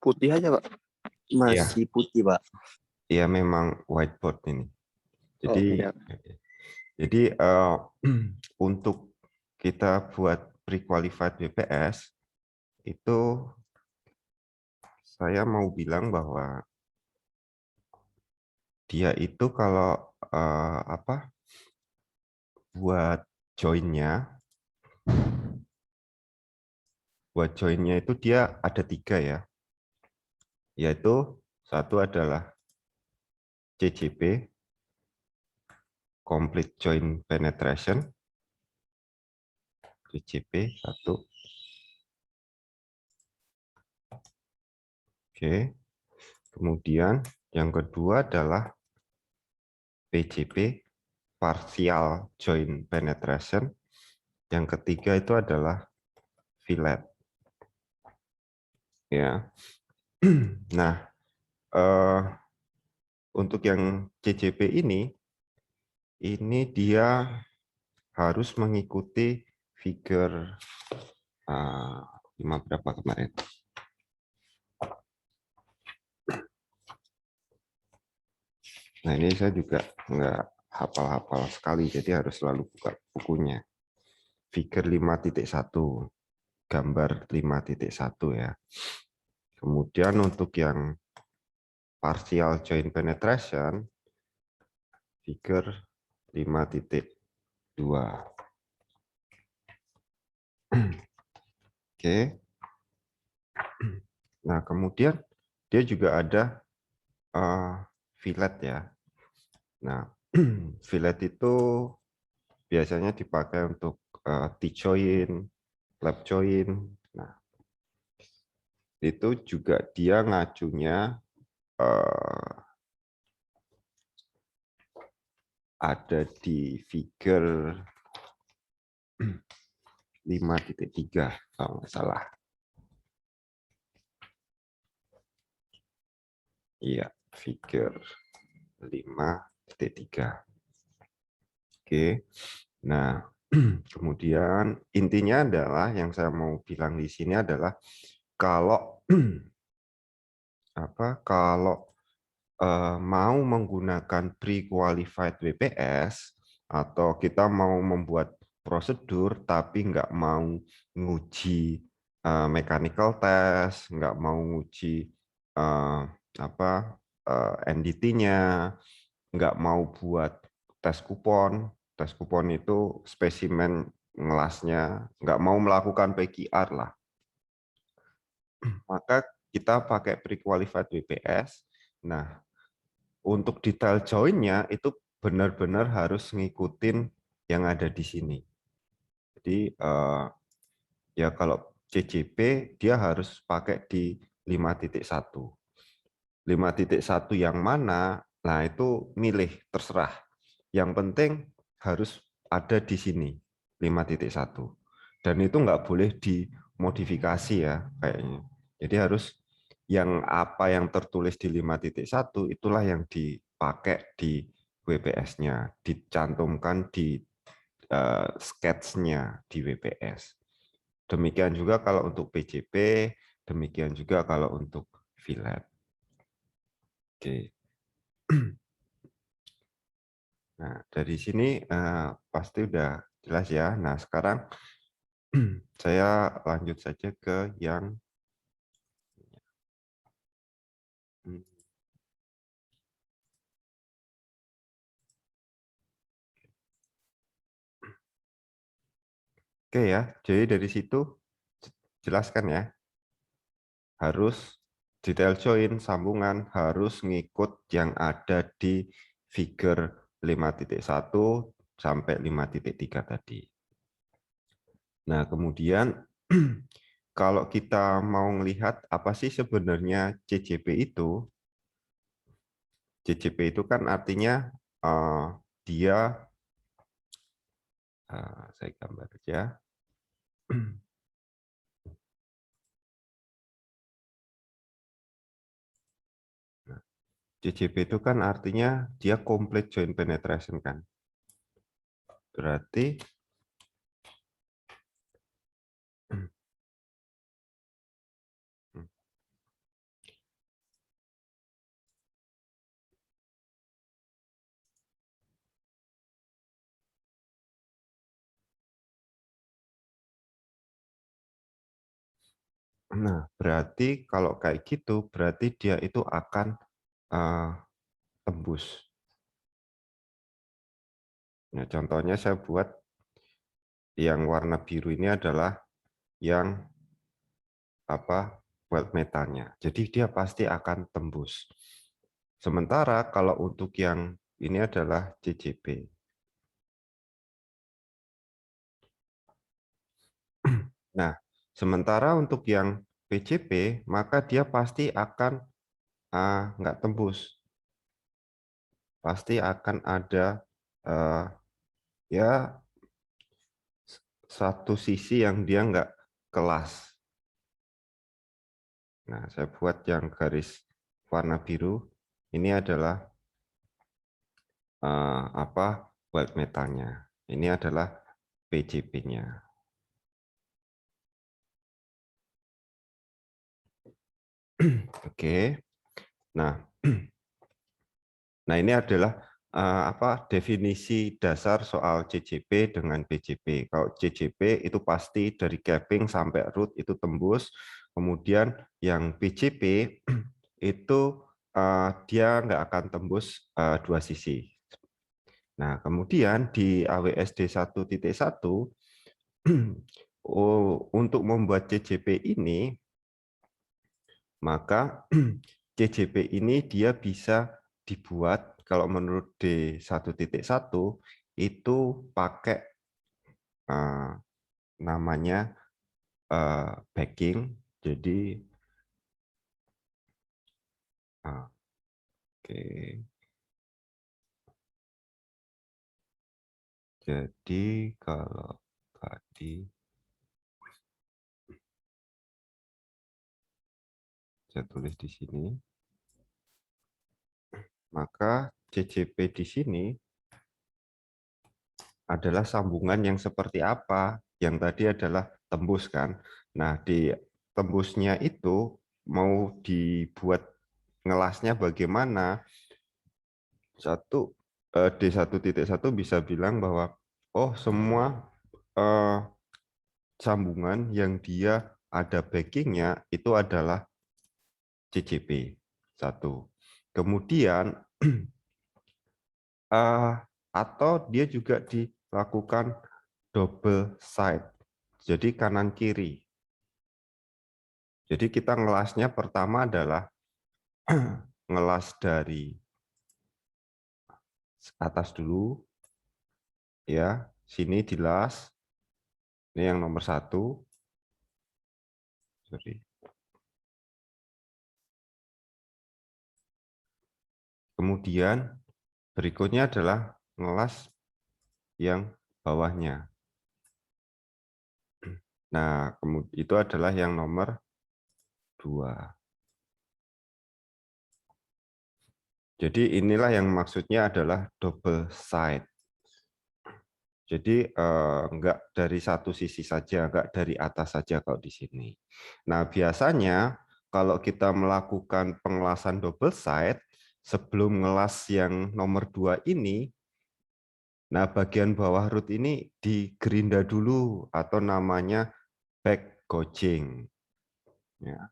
Putih aja, Pak. Iya, Masih putih, Pak. iya memang whiteboard ini. Oh, Jadi, iya. untuk kita buat pre-qualified WPS itu saya mau bilang bahwa dia itu kalau buat join-nya, itu dia ada 3 ya, yaitu satu adalah CJP, Complete Joint Penetration, CJP 1. Oke. Kemudian yang kedua adalah PJP, Partial Joint Penetration. Yang ketiga itu adalah fillet. Ya. Nah, untuk yang CJP ini dia harus mengikuti figure 5 berapa kemarin? Nah, ini saya juga nggak hafal-hafal sekali, jadi harus selalu buka bukunya. Figure 5.1, gambar 5.1 ya. Kemudian untuk yang partial joint penetration, figure 5.2. Oke. Nah, kemudian dia juga ada fillet ya. Nah, fillet itu biasanya dipakai untuk T-joint, lap joint. Nah, itu juga dia ngacunya ada di figure 5.3 kalau nggak salah. Iya, figure 5.3. Oke. Nah, kemudian intinya adalah yang saya mau bilang di sini adalah kalau mau menggunakan pre-qualified WPS atau kita mau membuat prosedur tapi nggak mau nguji mechanical test, nggak mau nguji NDT-nya, nggak mau buat tes kupon. Tes kupon itu spesimen ngelasnya, nggak mau melakukan PQR lah. Maka kita pakai pre-qualified WPS. Nah, untuk detail join-nya itu benar-benar harus ngikutin yang ada di sini. Jadi ya kalau CJP dia harus pakai di 5.1. 5.1 yang mana? Nah, itu milih terserah. Yang penting harus ada di sini 5.1. Dan itu nggak boleh dimodifikasi ya kayaknya. Jadi harus apa yang tertulis di 5.1 itulah yang dipakai di WPS-nya, dicantumkan di sketch-nya di WPS. Demikian juga kalau untuk PJP, demikian juga kalau untuk fillet. Oke. Nah, dari sini pasti udah jelas ya. Nah, sekarang saya lanjut saja ke yang oke ya. Jadi dari situ jelaskan ya. Harus detail join sambungan harus ngikut yang ada di figure 5.1 sampai 5.3 tadi. Nah, kemudian kalau kita mau melihat apa sih sebenarnya CJP itu? CJP itu kan artinya dia saya gambar aja. CJP itu kan artinya dia complete joint penetration kan. Berarti Nah, berarti kalau kayak gitu, berarti dia itu akan tembus. Nah, contohnya saya buat yang warna biru ini adalah yang white metalnya. Jadi dia pasti akan tembus. Sementara kalau untuk yang ini adalah CCP. Nah, sementara untuk yang PCP, maka dia pasti akan nggak tembus. Pasti akan ada ya satu sisi yang dia nggak kelas. Nah, saya buat yang garis warna biru. Ini adalah white metalnya. Ini adalah PCP-nya. Oke. Nah, nah ini adalah definisi dasar soal CCP dengan PCP. Kalau CCP itu pasti dari capping sampai root itu tembus. Kemudian yang PCP itu dia nggak akan tembus dua sisi. Nah, kemudian di AWSD 1.1 untuk membuat CCP ini, maka CCP ini dia bisa dibuat kalau menurut D1.1 itu pakai namanya backing. Jadi oke. Jadi kalau tadi saya tulis di sini, maka CCP di sini adalah sambungan yang seperti apa? Yang tadi adalah tembus kan. Nah, di tembusnya itu mau dibuat ngelasnya bagaimana? D1.1 bisa bilang bahwa oh semua eh, sambungan yang dia ada backingnya itu adalah CCP satu. Kemudian atau dia juga dilakukan double side. Jadi kanan kiri. Jadi kita ngelasnya pertama adalah ngelas dari atas dulu, ya. Sini dilas. Ini yang nomor satu. Sorry. Kemudian berikutnya adalah ngelas yang bawahnya. Nah, kemudian itu adalah yang nomor 2. Jadi inilah yang maksudnya adalah double side. Jadi enggak dari satu sisi saja, enggak dari atas saja kalau di sini. Nah, biasanya kalau kita melakukan pengelasan double side, sebelum ngelas yang nomor 2 ini, nah bagian bawah root ini digerinda dulu atau namanya back gouging. Ya.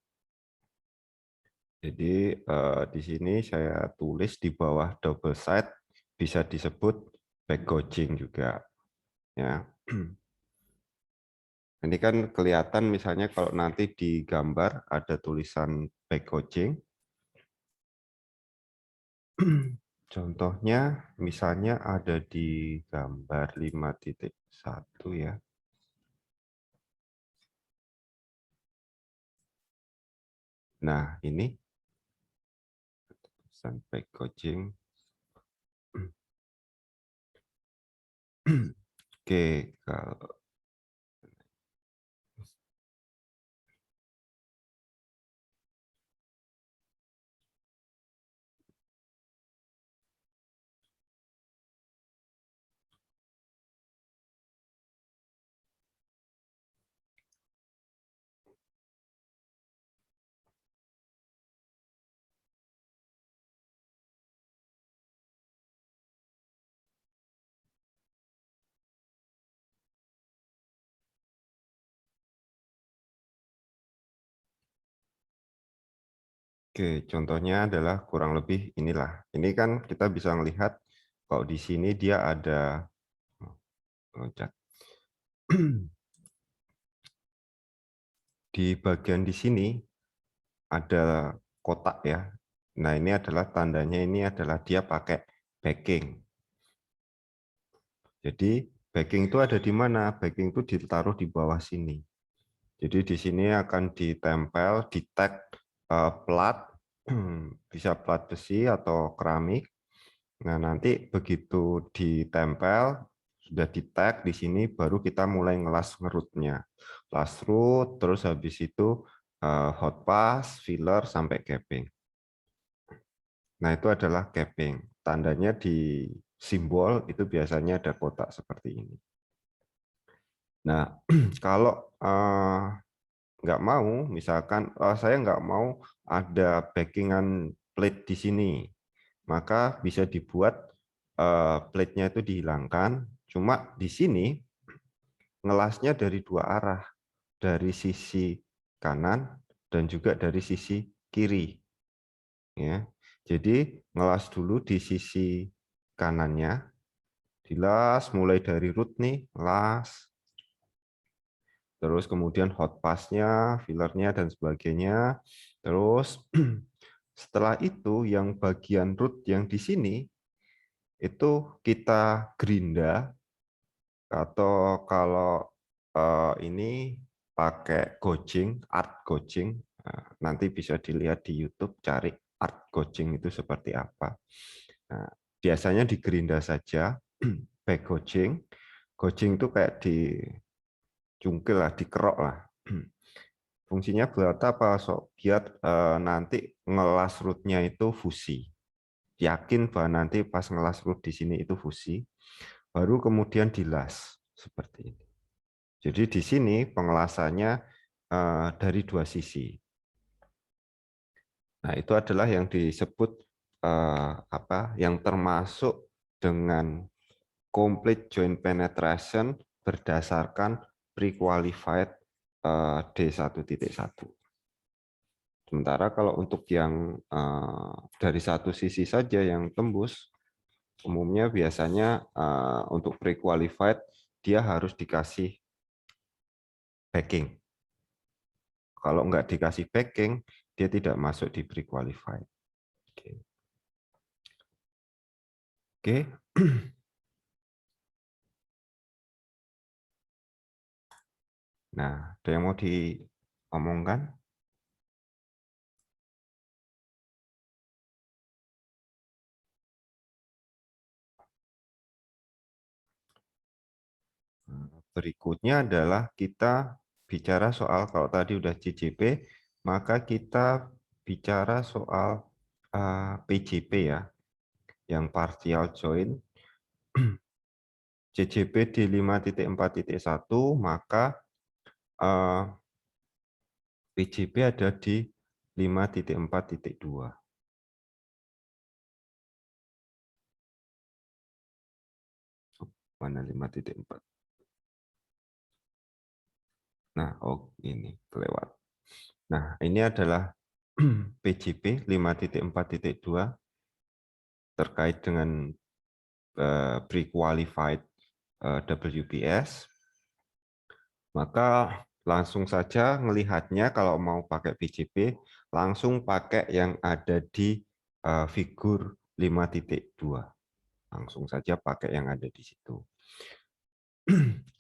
Jadi di sini saya tulis di bawah double side bisa disebut back gouging juga. Ya. Ini kan kelihatan misalnya kalau nanti di gambar ada tulisan back coaching. Contohnya misalnya ada di gambar 5.1 ya. Nah, ini tulisan back coaching. Oke, kalau Oke, contohnya adalah kurang lebih inilah. Ini kan kita bisa melihat kalau di sini dia ada loncat. Di bagian di sini ada kotak ya. Nah, ini adalah tandanya ini adalah dia pakai backing. Jadi backing itu ada di mana? Backing itu ditaruh di bawah sini. Jadi di sini akan ditempel, di tag plat, bisa plat besi atau keramik. Nah, nanti begitu ditempel, sudah di tag di sini, baru kita mulai ngelas ngerutnya. Las root, terus habis itu hot pass, filler, sampai capping. Nah, itu adalah capping. Tandanya di simbol itu biasanya ada kotak seperti ini. Nah, kalau nggak mau, misalkan saya nggak mau ada backingan plate di sini, maka bisa dibuat plate-nya itu dihilangkan. Cuma di sini ngelasnya dari dua arah, dari sisi kanan dan juga dari sisi kiri. Ya, jadi ngelas dulu di sisi kanannya, dilas mulai dari root nih, las, terus kemudian hot pass-nya, fillernya dan sebagainya. Terus setelah itu yang bagian root yang di sini itu kita gerinda, atau kalau ini pakai goching, art goching. Nah, nanti bisa dilihat di YouTube, cari art goching itu seperti apa. Nah, biasanya digerinda saja, back goching. Goching itu kayak dicungkil lah, dikerok lah. Fungsinya buat apa? Biar nanti ngelas rootnya itu fusi. Yakin bahwa nanti pas ngelas root di sini itu fusi, baru kemudian dilas seperti ini. Jadi di sini pengelasannya dari dua sisi. Nah, itu adalah yang disebut yang termasuk dengan complete joint penetration berdasarkan pre-qualified D1.1. Sementara kalau untuk yang dari satu sisi saja yang tembus, umumnya biasanya untuk pre-qualified dia harus dikasih backing. Kalau nggak dikasih backing, dia tidak masuk di pre-qualified. Oke. Oke. Nah, ada yang mau diomongkan? Berikutnya adalah kita bicara soal, kalau tadi udah CJP, maka kita bicara soal PJP ya, yang partial joint. CJP di 5.4.1, maka PJP ada di 5.4.2. Mana 5.4? Nah, oh ini kelewat. Nah, ini adalah PJP 5.4.2 terkait dengan pre-qualified WPS. Maka langsung saja melihatnya kalau mau pakai PJP, langsung pakai yang ada di figur 5.2. Langsung saja pakai yang ada di situ.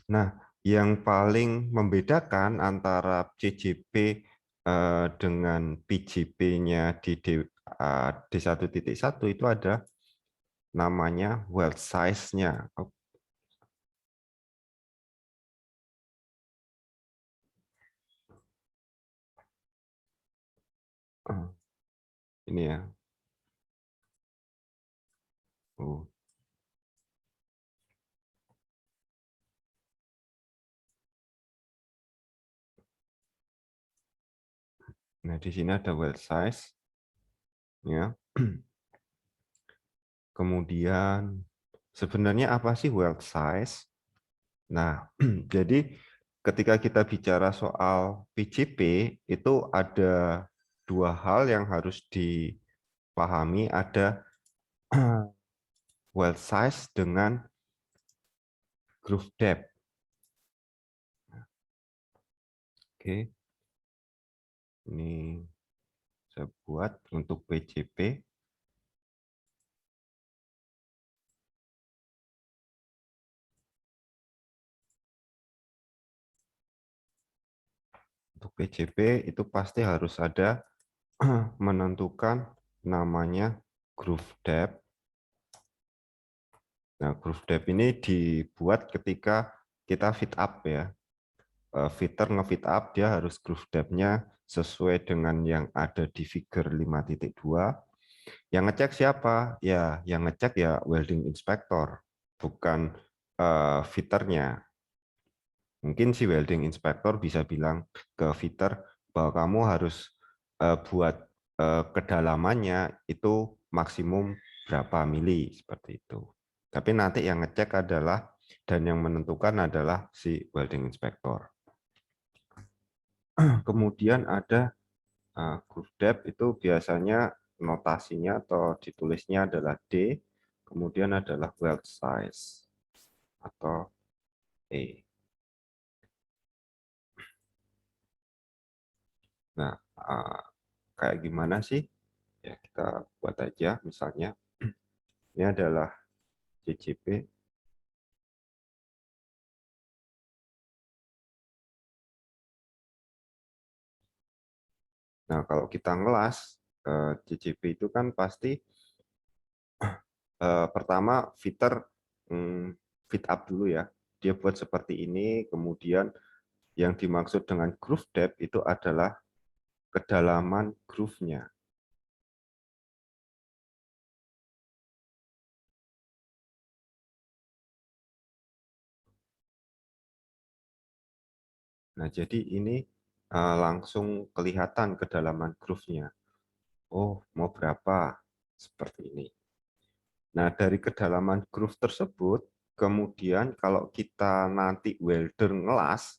Nah, yang paling membedakan antara CJP dengan PJP-nya di D1.1 itu ada namanya weld size-nya. Ini ya. Oh. Nah, di sini ada weld size, ya. Kemudian sebenarnya apa sih weld size? Nah, jadi ketika kita bicara soal PJP itu ada dua hal yang harus dipahami, ada well size dengan groove depth. Oke, ini saya buat untuk PJP. Untuk PJP itu pasti harus ada menentukan namanya groove depth. Nah, groove depth ini dibuat ketika kita fit up ya. Fitter nge-fit up, dia harus groove depth-nya sesuai dengan yang ada di figure 5.2. Yang ngecek siapa? Ya, yang ngecek ya welding inspector, bukan fitternya. Mungkin si welding inspector bisa bilang ke fitter bahwa kamu harus buat kedalamannya itu maksimum berapa mili, seperti itu. Tapi nanti yang ngecek adalah dan yang menentukan adalah si welding inspector. Kemudian ada groove depth, itu biasanya notasinya atau ditulisnya adalah D, kemudian adalah weld size atau E. Nah, kayak gimana sih? Ya, kita buat aja misalnya. Ini adalah CCP. Nah, kalau kita ngelas, CCP itu kan pasti pertama fitter fit up dulu ya. Dia buat seperti ini, kemudian yang dimaksud dengan groove depth itu adalah kedalaman groove-nya. Nah, jadi ini langsung kelihatan kedalaman groove-nya. Oh, mau berapa? Seperti ini. Nah, dari kedalaman groove tersebut, kemudian kalau kita nanti welder ngelas,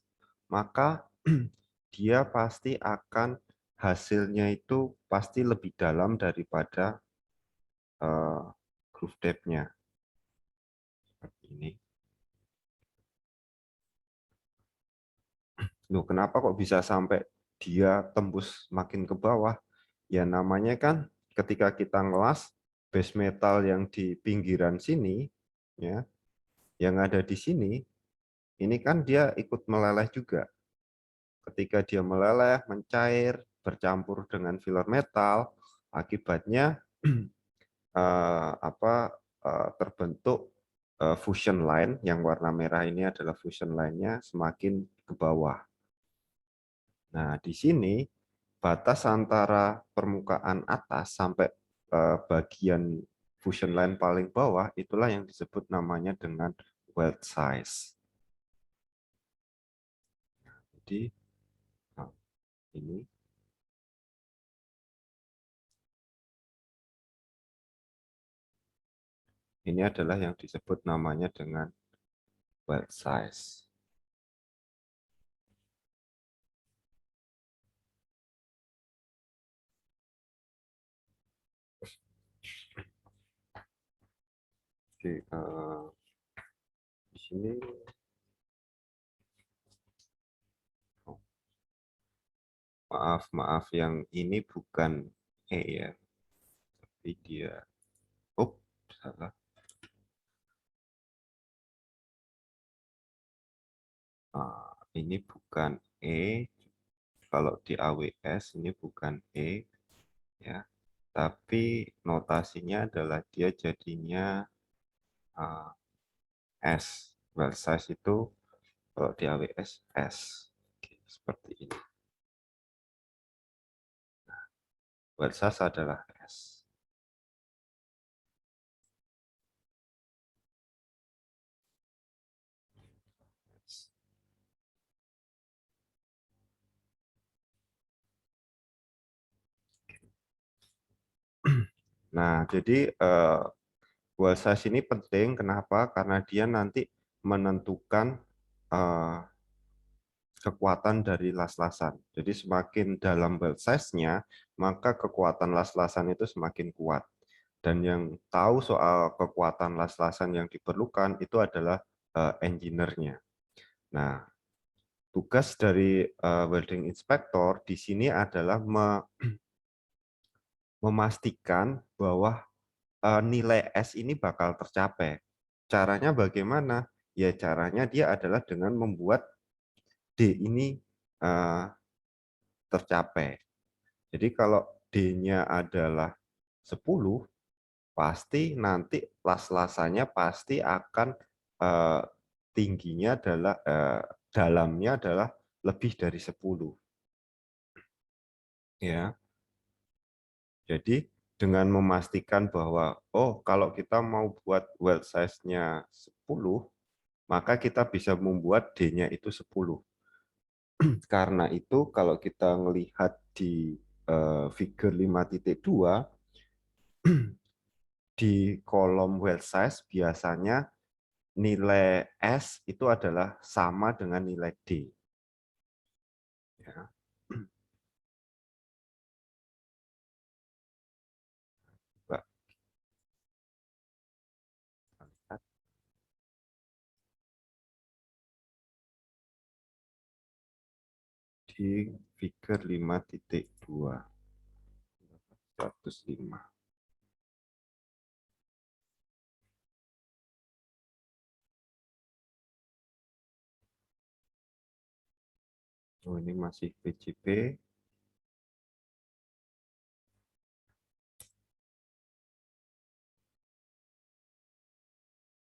maka dia pasti akan hasilnya itu pasti lebih dalam daripada groove depth-nya. Seperti ini. Loh, kenapa kok bisa sampai dia tembus makin ke bawah? Ya namanya kan ketika kita ngelas, base metal yang di pinggiran sini, ya, yang ada di sini, ini kan dia ikut meleleh juga. Ketika dia meleleh, mencair, bercampur dengan filler metal, akibatnya terbentuk fusion line, yang warna merah ini adalah fusion line-nya semakin ke bawah. Nah, di sini batas antara permukaan atas sampai bagian fusion line paling bawah, itulah yang disebut namanya dengan weld size. Jadi, nah, ini adalah yang disebut namanya dengan weld size. Oke, di sini oh, maaf yang ini bukan E ya, tapi dia salah. Ini bukan E, kalau di AWS ini bukan E ya, tapi notasinya adalah dia jadinya S. Well size itu kalau di AWS S. Oke, seperti ini. Well size adalah S. Nah, jadi well size ini penting. Kenapa? Karena dia nanti menentukan kekuatan dari las-lasan. Jadi semakin dalam build size-nya, maka kekuatan las-lasan itu semakin kuat. Dan yang tahu soal kekuatan las-lasan yang diperlukan itu adalah engineer-nya. Nah, tugas dari welding inspector di sini adalah memastikan bahwa nilai S ini bakal tercapai. Caranya bagaimana? Ya caranya dia adalah dengan membuat D ini tercapai. Jadi kalau D-nya adalah 10, pasti nanti las-lasannya pasti akan tingginya adalah dalamnya adalah lebih dari 10. Ya. Jadi dengan memastikan bahwa kalau kita mau buat weld size-nya 10, maka kita bisa membuat D-nya itu 10. Karena itu kalau kita melihat di figure 5.2 di kolom weld size biasanya nilai S itu adalah sama dengan nilai D. Ya. Coba kita lihat di figure 5.2. 105. Oh, ini masih PCP.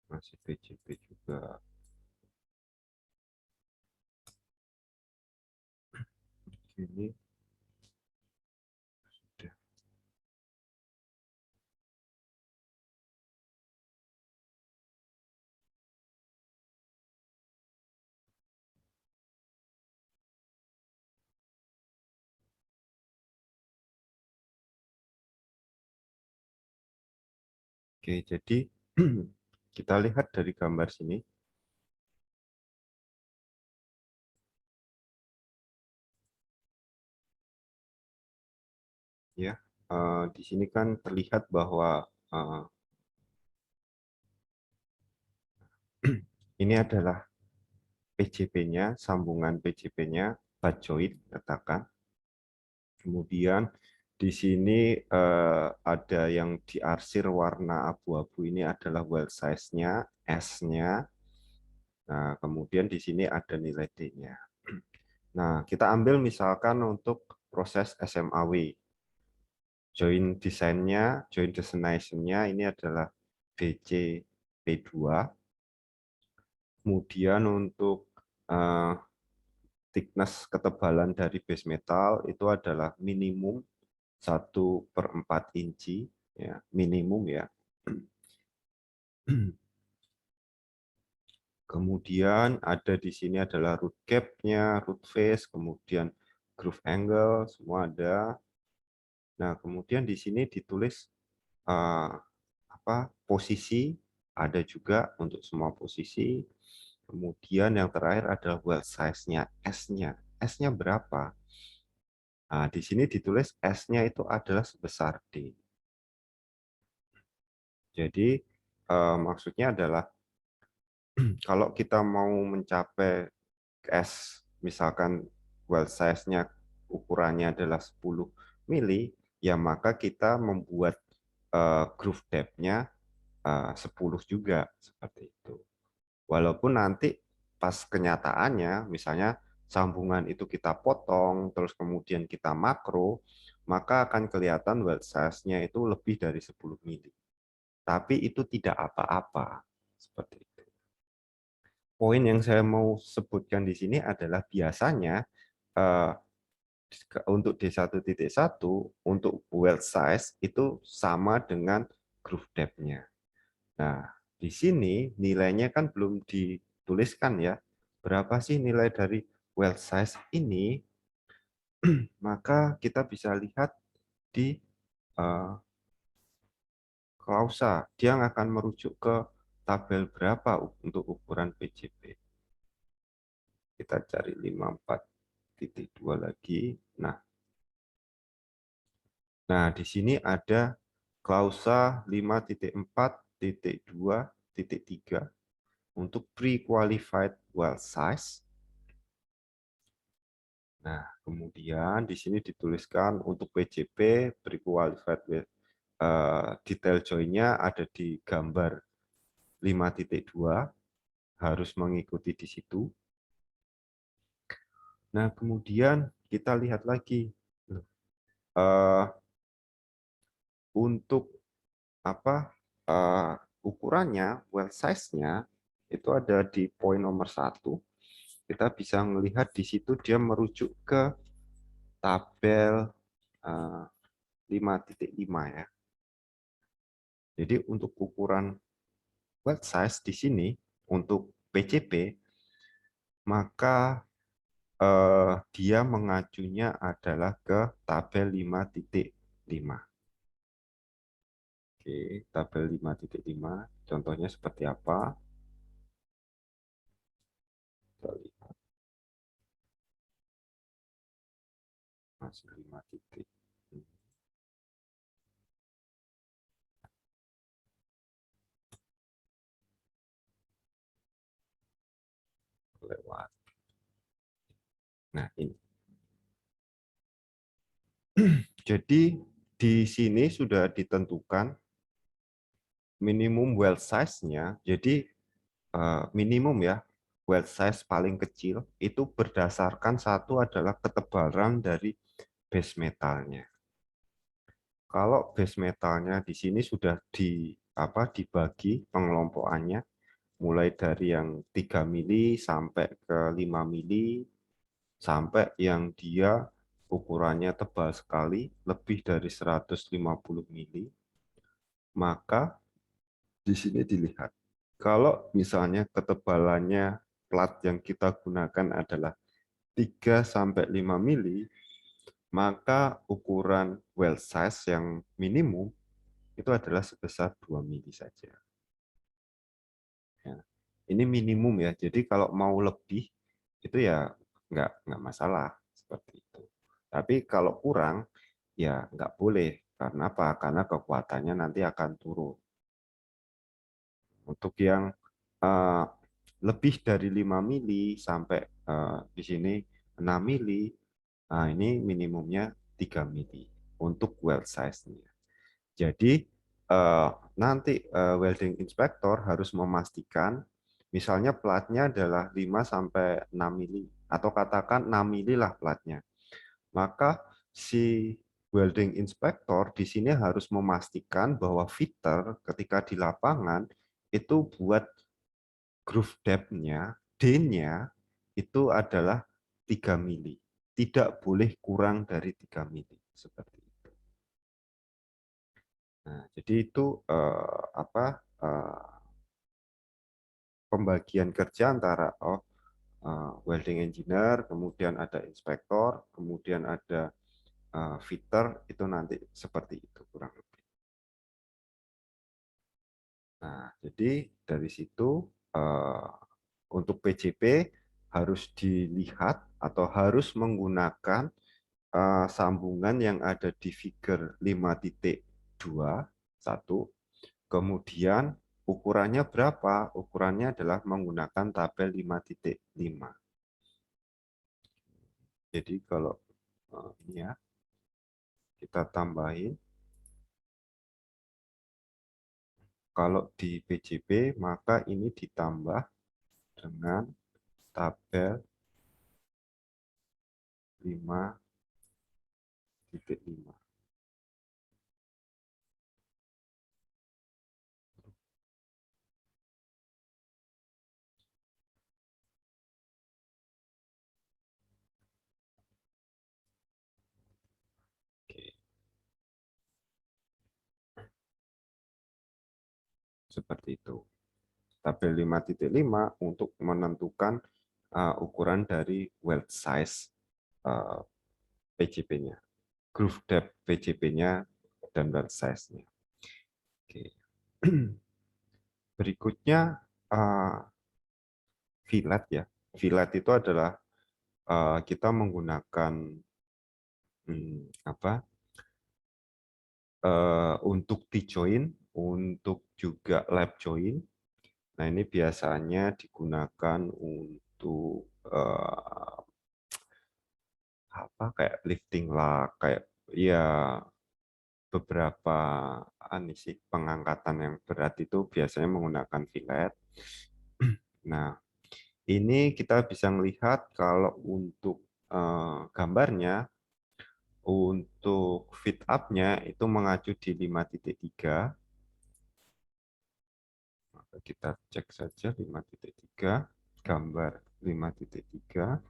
Masih PCP juga. Ini sudah. Oke, jadi kita lihat dari gambar sini. Ya, di sini kan terlihat bahwa ini adalah PCP-nya, sambungan PCP-nya, butt joint, katakan. Kemudian di sini ada yang diarsir warna abu-abu, ini adalah weld size-nya, S-nya. Nah, kemudian di sini ada nilai D-nya. Nah, kita ambil misalkan untuk proses SMAW. Joint desainnya, joint destination-nya ini adalah BC P2. Kemudian untuk thickness ketebalan dari base metal itu adalah minimum 1/4 inci, ya, minimum ya. Kemudian ada di sini adalah root gap-nya, root face, kemudian groove angle, semua ada. Nah, kemudian di sini ditulis posisi, ada juga untuk semua posisi. Kemudian yang terakhir adalah weld size-nya, S-nya. S-nya berapa? Nah, di sini ditulis S-nya itu adalah sebesar D. Jadi maksudnya adalah kalau kita mau mencapai S, misalkan weld size-nya ukurannya adalah 10 mili, ya maka kita membuat groove depth-nya 10 juga, seperti itu. Walaupun nanti pas kenyataannya, misalnya sambungan itu kita potong, terus kemudian kita makro, maka akan kelihatan weld size-nya itu lebih dari 10 mili. Tapi itu tidak apa-apa, seperti itu. Poin yang saya mau sebutkan di sini adalah biasanya untuk D1.1 untuk weld size itu sama dengan groove depth-nya. Nah, di sini nilainya kan belum dituliskan ya. Berapa sih nilai dari weld size ini? Maka kita bisa lihat di klausa. Dia akan merujuk ke tabel berapa untuk ukuran PCP. Kita cari 54.2 lagi. Nah, di sini ada klausa 5.4.2.3 untuk pre-qualified well size. Nah, kemudian di sini dituliskan untuk PJP pre-qualified detail join-nya ada di gambar 5.2, harus mengikuti di situ. Nah, kemudian kita lihat lagi untuk ukurannya, well size-nya itu ada di poin nomor 1. Kita bisa melihat di situ dia merujuk ke tabel 5.5 ya. Jadi untuk ukuran well size di sini untuk PCP, maka dia mengacunya adalah ke tabel 5.5. Oke, tabel 5.5 contohnya seperti apa? Kita lihat. Masih 5 titik. Lewat. Nah, ini. Jadi di sini sudah ditentukan minimum well size-nya. Jadi minimum ya, well size paling kecil itu berdasarkan satu adalah ketebalan dari base metalnya. Kalau base metalnya di sini sudah dibagi pengelompokannya mulai dari yang 3 mili sampai ke 5 mili sampai yang dia ukurannya tebal sekali lebih dari 150 mili, maka di sini dilihat kalau misalnya ketebalannya plat yang kita gunakan adalah 3 sampai 5 mili, maka ukuran well size yang minimum itu adalah sebesar 2 mili saja. Ya. Ini minimum ya, jadi kalau mau lebih itu ya nggak masalah seperti itu. Tapi kalau kurang ya nggak boleh. Karena apa? Karena kekuatannya nanti akan turun. Untuk yang lebih dari 5 mili sampai di sini 6 mili, nah ini minimumnya 3 mili untuk weld size-nya. Jadi nanti welding inspector harus memastikan misalnya platnya adalah 5 sampai 6 mili atau katakan 6 mili lah platnya. Maka si welding inspector di sini harus memastikan bahwa fitter ketika di lapangan itu buat groove depth-nya, D-nya itu adalah 3 mili. Tidak boleh kurang dari 3 mili. Seperti itu. Nah, jadi itu pembagian kerja antara welding engineer, kemudian ada inspektor, kemudian ada fitter, itu nanti seperti itu kurang lebih. Nah, jadi dari situ untuk PJP harus dilihat atau harus menggunakan sambungan yang ada di figure 5.21. Kemudian ukurannya berapa? Ukurannya adalah menggunakan tabel 5.5. Jadi kalau ini ya, kita tambahin. Kalau di PJP maka ini ditambah dengan tabel 5.5. Oke, seperti itu. Tabel 5.5 untuk menentukan ukuran dari weld size PJP-nya, groove depth PJP-nya, dan weld size-nya. Oke. Berikutnya fillet ya. fillet itu adalah kita menggunakan apa untuk T-join, untuk juga lap join. Nah, ini biasanya digunakan untuk apa kayak lifting lah, kayak ya beberapa sih pengangkatan yang berat itu biasanya menggunakan fillet. Nah, ini kita bisa melihat kalau untuk gambarnya, untuk fit up-nya itu mengacu di 5.3. Maka kita cek saja 5.3, gambar 5.3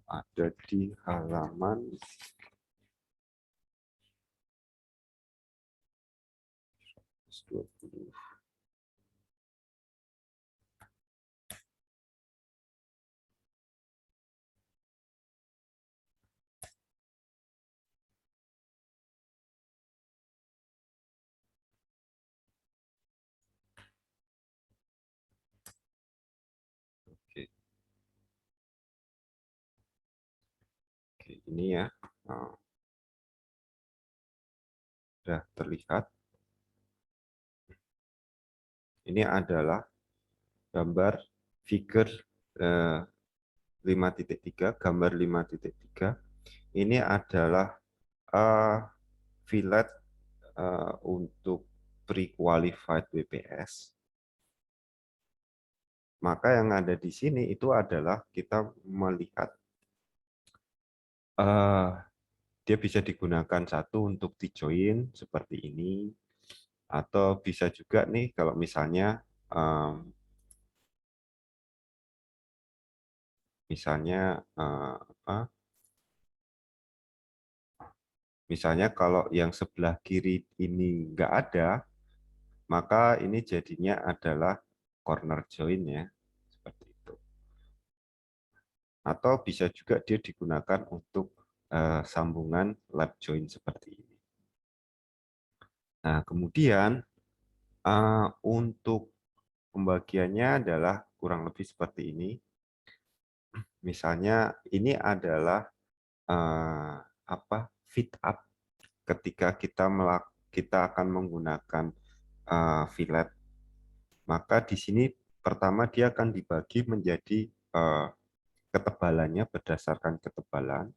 ada di halaman 20. Oke, oke, ini ya. Nah, sudah terlihat. Ini adalah gambar figure 5.3, gambar 5.3. Ini adalah fillet untuk pre-qualified WPS. Maka yang ada di sini itu adalah kita melihat dia bisa digunakan satu untuk T-join seperti ini, atau bisa juga nih kalau misalnya apa, misalnya kalau yang sebelah kiri ini nggak ada, maka ini jadinya adalah corner join ya, seperti itu. Atau bisa juga dia digunakan untuk sambungan lap join seperti ini. Nah, kemudian untuk pembagiannya adalah kurang lebih seperti ini. Misalnya ini adalah apa fit up ketika kita akan menggunakan fillet. Maka di sini pertama dia akan dibagi menjadi ketebalannya berdasarkan ketebalan.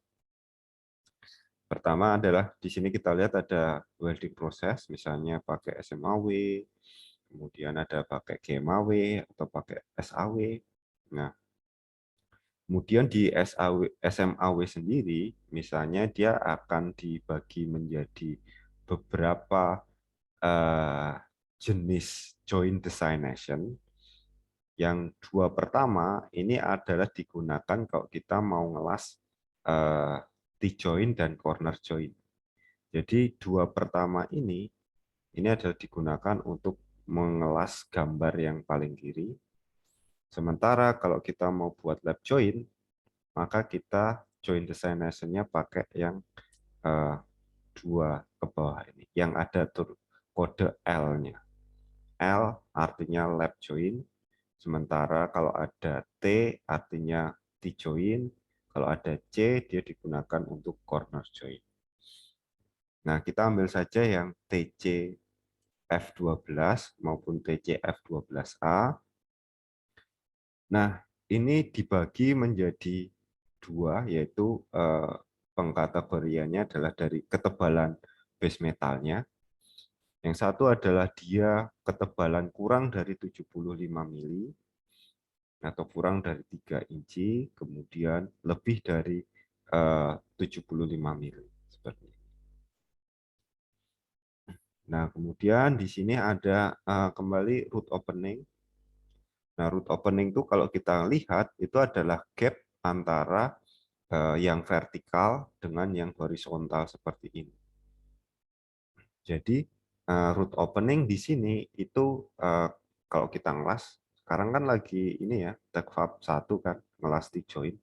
Pertama adalah di sini kita lihat ada welding proses, misalnya pakai SMAW, kemudian ada pakai GMAW atau pakai SAW. Nah, kemudian di SMAW sendiri, misalnya dia akan dibagi menjadi beberapa jenis joint destination. Yang dua pertama ini adalah digunakan kalau kita mau ngelas T-joint dan corner joint. Jadi dua pertama ini adalah digunakan untuk mengelas gambar yang paling kiri. Sementara kalau kita mau buat lap joint, maka kita joint destination-nya pakai yang dua ke bawah ini, yang ada kode L-nya. L artinya lap joint, sementara kalau ada T artinya T-joint, kalau ada C dia digunakan untuk corner joint. Nah, kita ambil saja yang TC F12 maupun TC F12A. Nah, ini dibagi menjadi dua, yaitu pengkategoriannya adalah dari ketebalan base metalnya. Yang satu adalah dia ketebalan kurang dari 75 mili atau kurang dari 3 inci, kemudian lebih dari 75 mili seperti ini. Nah, kemudian di sini ada kembali root opening. Nah, root opening itu kalau kita lihat itu adalah gap antara yang vertikal dengan yang horizontal seperti ini. Jadi root opening di sini itu kalau kita ngelas, sekarang kan lagi ini ya, TechFab 1 kan, ngelas T-joint.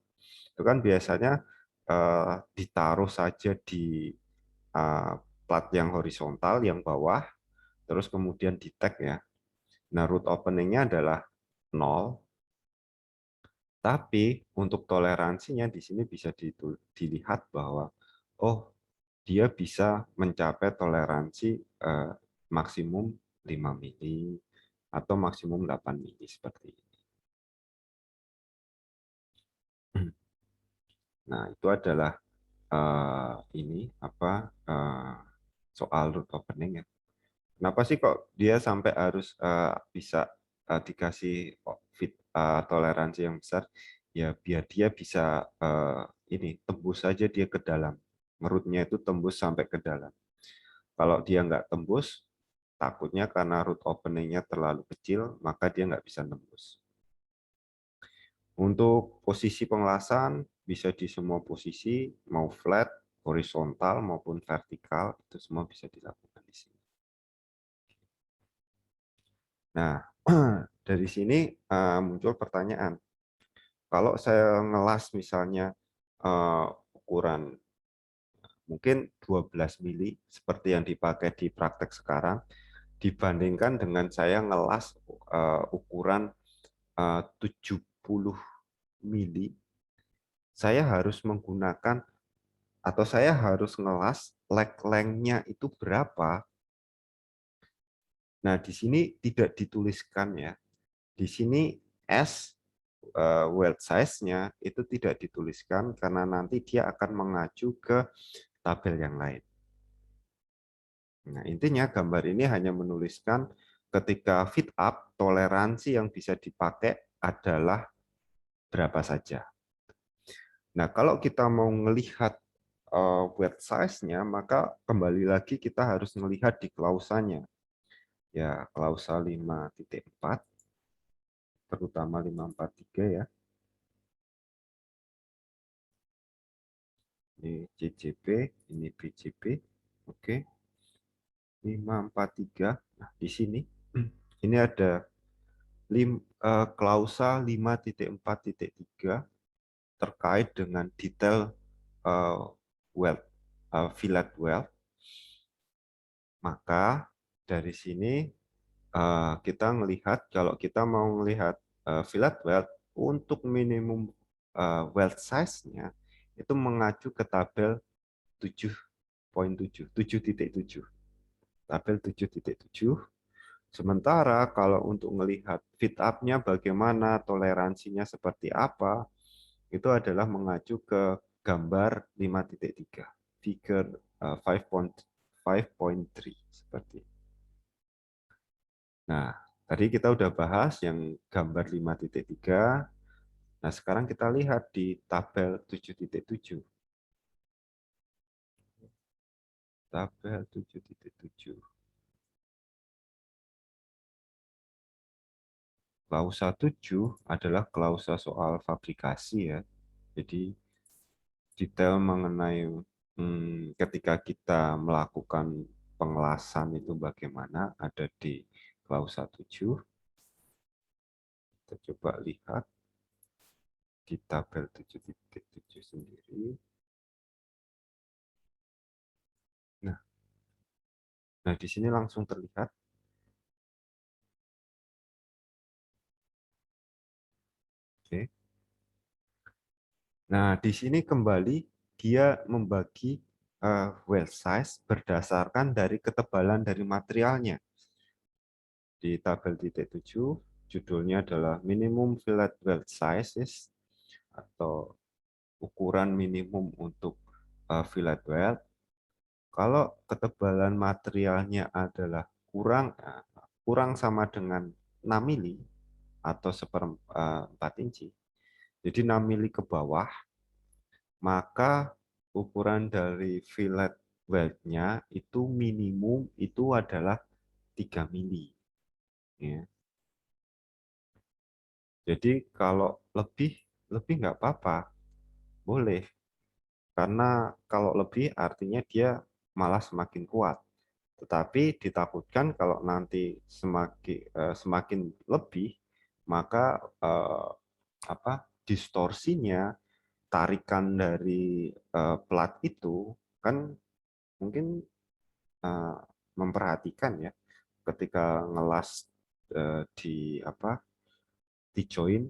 Itu kan biasanya ditaruh saja di plat yang horizontal, yang bawah, terus kemudian di tag ya. Nah, root opening-nya adalah 0, tapi untuk toleransinya di sini bisa dilihat bahwa oh, dia bisa mencapai toleransi maksimum 5 mili atau maksimum 8 mili seperti ini. Nah, itu adalah ini apa soal root opening ya. Kenapa sih kok dia sampai harus bisa dikasih toleransi yang besar? Ya biar dia bisa ini tembus saja dia ke dalam. Ngerutnya itu tembus sampai ke dalam. Kalau dia nggak tembus, takutnya karena root opening-nya terlalu kecil, maka dia nggak bisa tembus. Untuk posisi pengelasan bisa di semua posisi, mau flat, horizontal maupun vertikal, itu semua bisa dilakukan di sini. Nah, dari sini muncul pertanyaan. Kalau saya ngelas misalnya ukuran mungkin 12 mili seperti yang dipakai di praktek sekarang, dibandingkan dengan saya ngelas ukuran 70 mili, saya harus menggunakan atau saya harus ngelas leg length-nya itu berapa. Nah, di sini tidak dituliskan ya. Di sini S weld size-nya itu tidak dituliskan karena nanti dia akan mengacu ke tabel yang lain. Nah, intinya gambar ini hanya menuliskan ketika fit up, toleransi yang bisa dipakai adalah berapa saja. Nah, kalau kita mau melihat weld size-nya, maka kembali lagi kita harus melihat di klausanya. Ya, klausa 5.4, terutama 543 ya. Ini CCP, ini BCP. Oke. 543. Nah, di sini ini ada klausa 5.4.3 terkait dengan detail weld, fillet weld. Maka dari sini kita melihat kalau kita mau melihat fillet weld untuk minimum weld size-nya itu mengacu ke tabel 7.7, 7.7. Tabel 7.7. Sementara kalau untuk melihat fit up-nya bagaimana, toleransinya seperti apa, itu adalah mengacu ke gambar 5.3, figure 5.3 seperti. Nah, tadi kita udah bahas yang gambar 5.3. Nah, sekarang kita lihat di tabel 7.7. Tabel 7.7. Klausa 7 adalah klausa soal fabrikasi ya. Jadi detail mengenai ketika kita melakukan pengelasan itu bagaimana ada di klausa 7. Kita coba lihat di tabel 7.7 sendiri. Nah, di sini langsung terlihat. Oke. Nah, di sini kembali dia membagi weld size berdasarkan dari ketebalan dari materialnya. Di tabel titik 7, judulnya adalah minimum fillet weld sizes atau ukuran minimum untuk fillet weld. Kalau ketebalan materialnya adalah kurang sama dengan 6 mili atau 1/4 inci, jadi 6 mili ke bawah, maka ukuran dari fillet weld-nya itu minimum itu adalah 3 mili. Ya. Jadi kalau lebih nggak apa-apa, boleh. Karena kalau lebih artinya dia malah semakin kuat. Tetapi ditakutkan kalau nanti semakin lebih, maka distorsinya, tarikan dari plat itu kan mungkin memperhatikan ya ketika ngelas di apa di join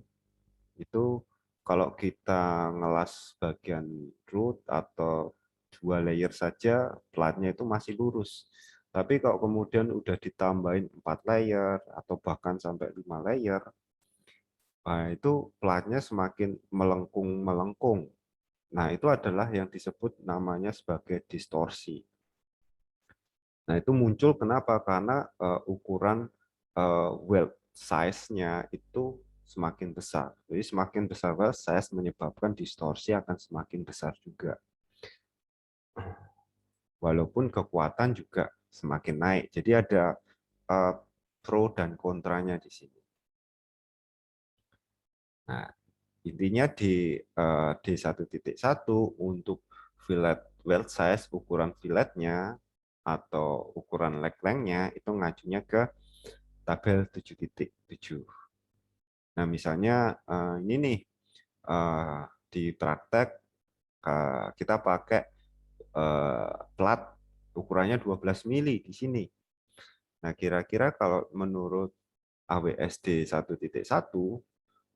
itu, kalau kita ngelas bagian root atau 2 layer saja, platnya itu masih lurus. Tapi kalau kemudian udah ditambahin 4 layer atau bahkan sampai 5 layer, nah itu platnya semakin melengkung-melengkung. Nah, itu adalah yang disebut namanya sebagai distorsi. Nah, itu muncul kenapa? Karena ukuran weld size-nya itu semakin besar. Jadi semakin besar weld size menyebabkan distorsi akan semakin besar juga. Walaupun kekuatan juga semakin naik. Jadi ada pro dan kontranya di sini. Nah, intinya di D1.1 untuk fillet weld size, ukuran filletnya atau ukuran leg length-nya itu ngajunya ke tabel 7.7. Nah, misalnya ini nih di praktek kita pakai plat ukurannya 12 mili di sini. Nah, kira-kira kalau menurut AWSD 1.1,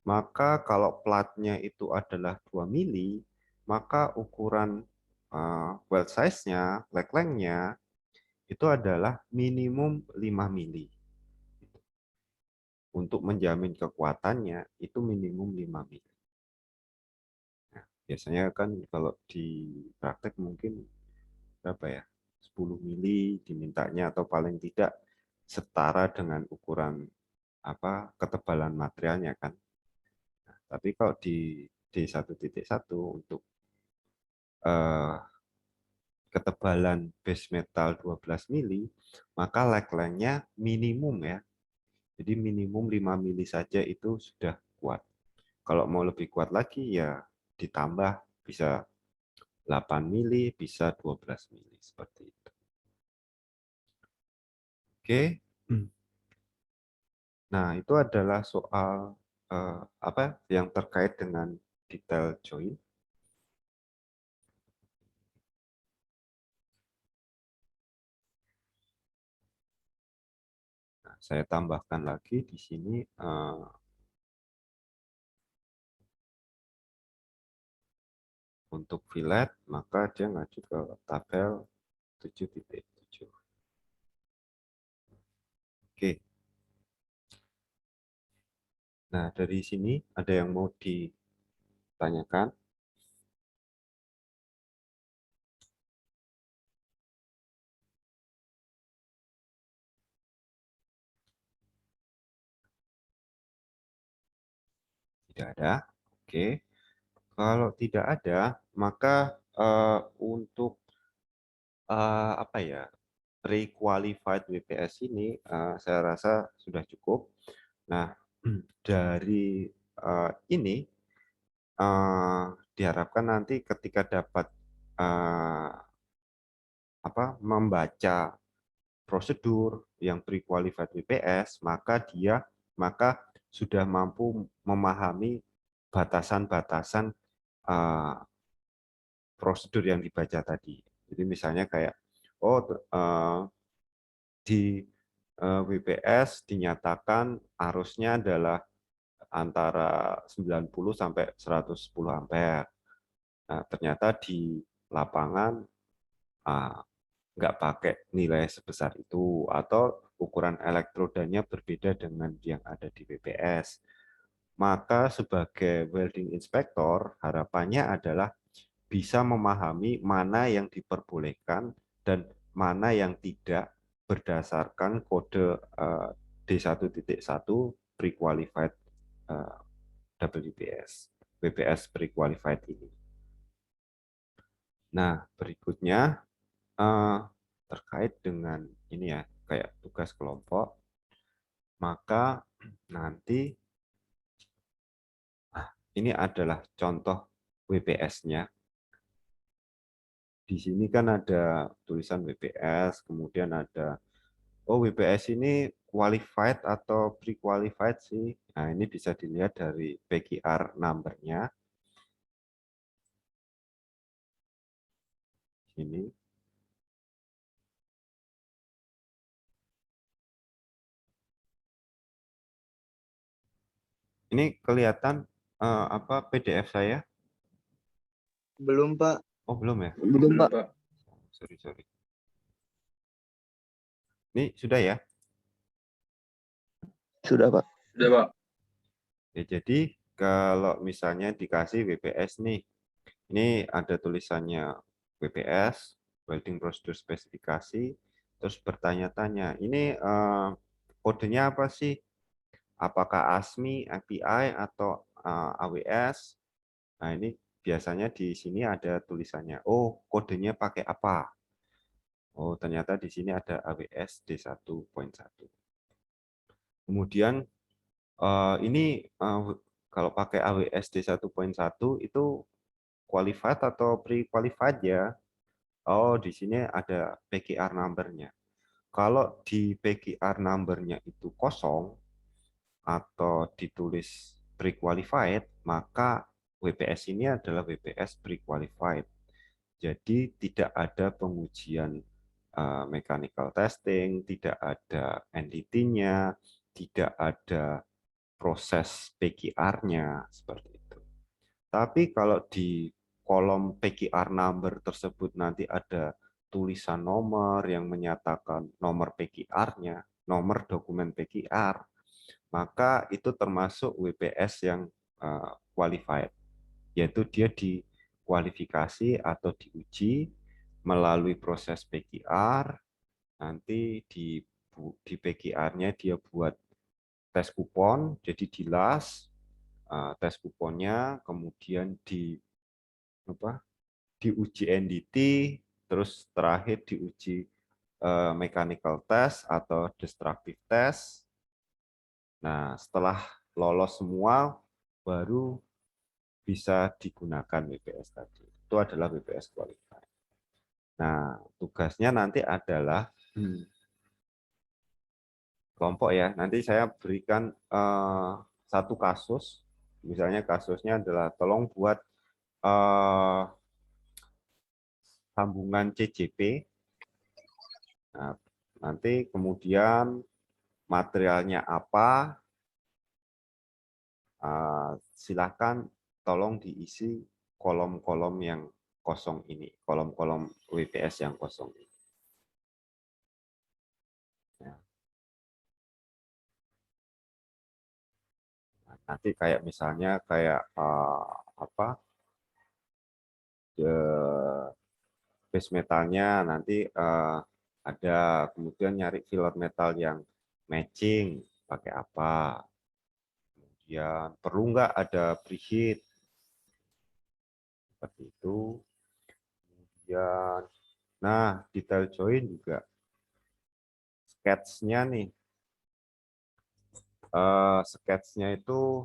maka kalau platnya itu adalah 2 mili, maka ukuran weld size-nya, leg length-nya itu adalah minimum 5 mili. Untuk menjamin kekuatannya itu minimum 5 mili. Nah, biasanya kan kalau di praktek mungkin berapa ya? 10 mili dimintanya atau paling tidak setara dengan ukuran ketebalan materialnya kan. Nah, tapi kalau di D1.1 untuk eh, ketebalan base metal 12 mili, maka leg length-nya minimum ya. Jadi minimum 5 mili saja itu sudah kuat. Kalau mau lebih kuat lagi ya ditambah, bisa 8 mili, bisa 12 mili seperti itu. Oke. Nah, itu adalah soal apa yang terkait dengan detail join. Nah, saya tambahkan lagi di sini untuk fillet, maka dia ngacu ke tabel 7.7. Oke. Nah, dari sini ada yang mau ditanyakan? Tidak ada. Oke. Kalau tidak ada, maka untuk apa ya, pre-qualified WPS ini saya rasa sudah cukup. Nah, dari ini diharapkan nanti ketika dapat eh, membaca prosedur yang pre-qualified WPS, maka sudah mampu memahami batasan-batasan eh, prosedur yang dibaca tadi. Jadi misalnya kayak di WPS dinyatakan arusnya adalah antara 90 sampai 110 ampere. Nah, ternyata di lapangan ah, nggak pakai nilai sebesar itu, atau ukuran elektrodanya berbeda dengan yang ada di WPS. Maka sebagai welding inspector, harapannya adalah bisa memahami mana yang diperbolehkan dan mana yang tidak berdasarkan kode D1.1 pre-qualified WPS, WPS pre-qualified ini. Nah, berikutnya terkait dengan ini ya, kayak tugas kelompok, maka nanti ini adalah contoh WPS-nya. Di sini kan ada tulisan WPS, kemudian ada WPS ini qualified atau pre-qualified sih. Nah, ini bisa dilihat dari PQR number-nya. Sini. Ini kelihatan apa PDF saya? Belum, Pak. Oh, belum ya? Belum, Pak. Sorry, sorry. Ini sudah ya? Sudah, Pak. Sudah, Pak. Ya, jadi kalau misalnya dikasih WPS nih, ini ada tulisannya WPS, Welding Procedure Spesifikasi, terus bertanya-tanya, ini kodenya apa sih? Apakah ASME, API, atau AWS? Nah, ini biasanya di sini ada tulisannya, oh kodenya pakai apa? Oh, ternyata di sini ada AWS D1.1. Kemudian ini kalau pakai AWS D1.1 itu qualified atau pre-qualified ya? Oh, di sini ada PQR number-nya. Kalau di PQR number-nya itu kosong atau ditulis pre-qualified, maka WPS ini adalah WPS pre-qualified. Jadi tidak ada pengujian mechanical testing, tidak ada entity-nya, tidak ada proses PQR-nya seperti itu. Tapi kalau di kolom PQR number tersebut nanti ada tulisan nomor yang menyatakan nomor PQR-nya, nomor dokumen PQR, maka itu termasuk WPS yang qualified, yaitu dia dikualifikasi atau diuji melalui proses PQR, nanti di PQR-nya dia buat tes kupon, jadi dilas tes kuponnya, kemudian diuji NDT, terus terakhir diuji mechanical test atau destructive test. Nah, setelah lolos semua, baru bisa digunakan WPS tadi. Itu adalah WPS qualified. Nah, tugasnya nanti adalah kelompok ya. Nanti saya berikan satu kasus. Misalnya kasusnya adalah tolong buat sambungan CJP. Nah, nanti kemudian materialnya apa, silakan tolong diisi kolom-kolom yang kosong ini, kolom-kolom WPS yang kosong ini. Ya. Nanti kayak misalnya kayak apa base metalnya nanti ada, kemudian nyari filler metal yang matching pakai apa, kemudian perlu nggak ada preheat seperti itu. Kemudian, nah detail join juga sketch-nya nih, sketch-nya itu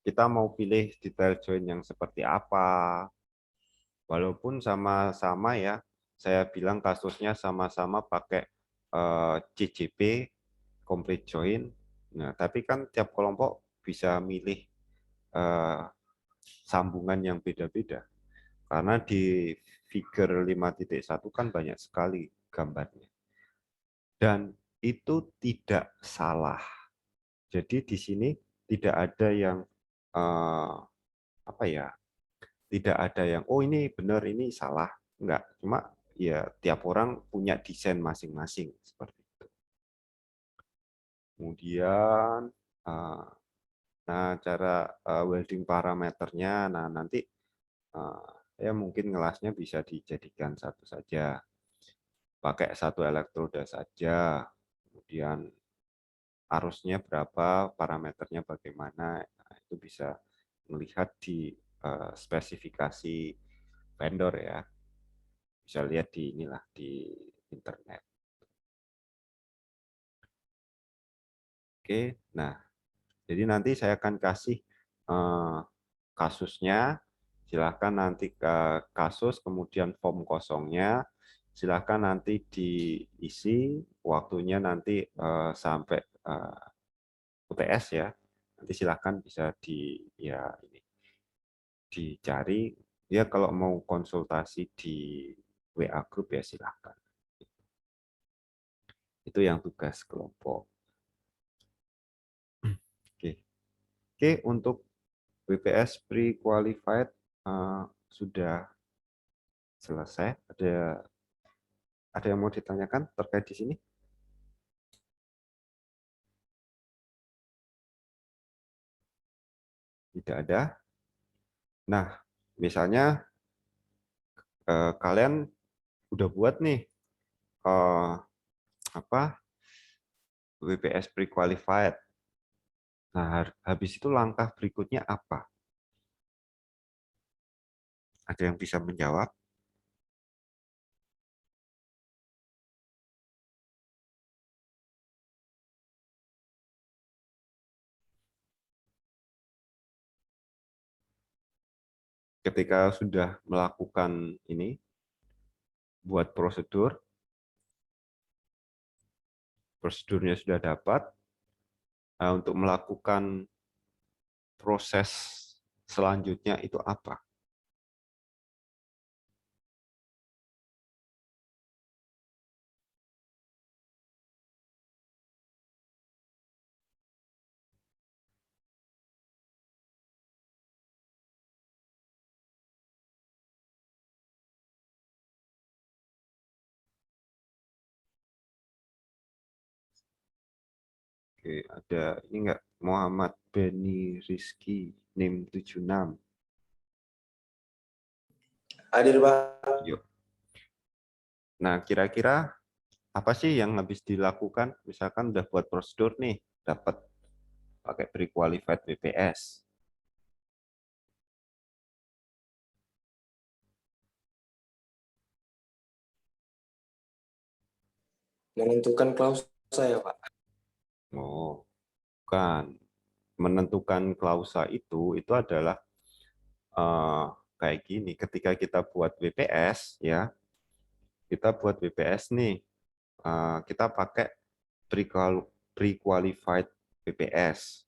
kita mau pilih detail join yang seperti apa, walaupun sama-sama ya, saya bilang kasusnya sama-sama pakai CJP, complete join. Nah, tapi kan tiap kelompok bisa milih sambungan yang beda-beda. Karena di figure 5.1 kan banyak sekali gambarnya. Dan itu tidak salah. Jadi di sini tidak ada yang apa ya? Tidak ada yang oh ini benar ini salah. Enggak, cuma ya tiap orang punya desain masing-masing seperti itu. Kemudian nah cara welding parameternya, nah nanti ya mungkin ngelasnya bisa dijadikan satu saja, pakai satu elektroda saja, kemudian arusnya berapa, parameternya bagaimana, nah, itu bisa melihat di spesifikasi vendor ya, bisa lihat di inilah di internet. Oke, nah jadi nanti saya akan kasih kasusnya, silahkan nanti ke kasus, kemudian form kosongnya, silahkan nanti diisi, waktunya nanti sampai UTS ya, nanti silahkan bisa ya ini dicari ya, kalau mau konsultasi di WA Group ya silahkan. Itu yang tugas kelompok. Oke. Oke, untuk WPS pre-qualified sudah selesai. Ada yang mau ditanyakan terkait di sini? Tidak ada. Nah, misalnya kalian udah buat nih apa WPS pre-qualified. Nah, habis itu langkah berikutnya apa? Ada yang bisa menjawab? Ketika sudah melakukan ini, buat prosedurnya sudah dapat, untuk melakukan proses selanjutnya itu apa? Oke, ada ini enggak? Muhammad Beni Rizky, NIM 76. Hadir, Pak. Yuk. Nah, kira-kira apa sih yang habis dilakukan? Misalkan udah buat prosedur nih, dapat pakai pre-qualified WPS. Menentukan klausa ya, Pak. Oh, bukan. Menentukan klausa itu adalah kayak gini. Ketika kita buat WPS, ya, kita buat WPS nih, kita pakai pre-qualified WPS.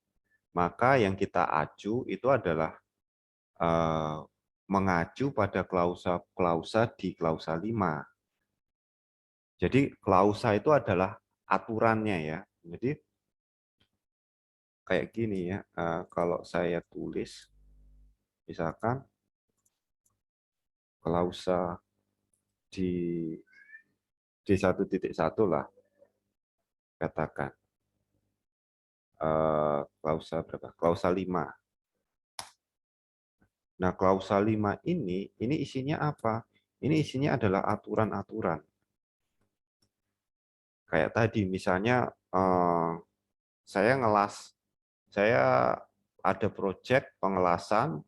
Maka yang kita acu itu adalah mengacu pada klausa-klausa di klausa 5. Jadi klausa itu adalah aturannya ya. Jadi kayak gini ya, kalau saya tulis, misalkan klausa di D1.1 lah, katakan. Klausa berapa? Klausa 5. Nah, klausa 5 ini isinya apa? Ini isinya adalah aturan-aturan. Kayak tadi, misalnya saya ada proyek pengelasan,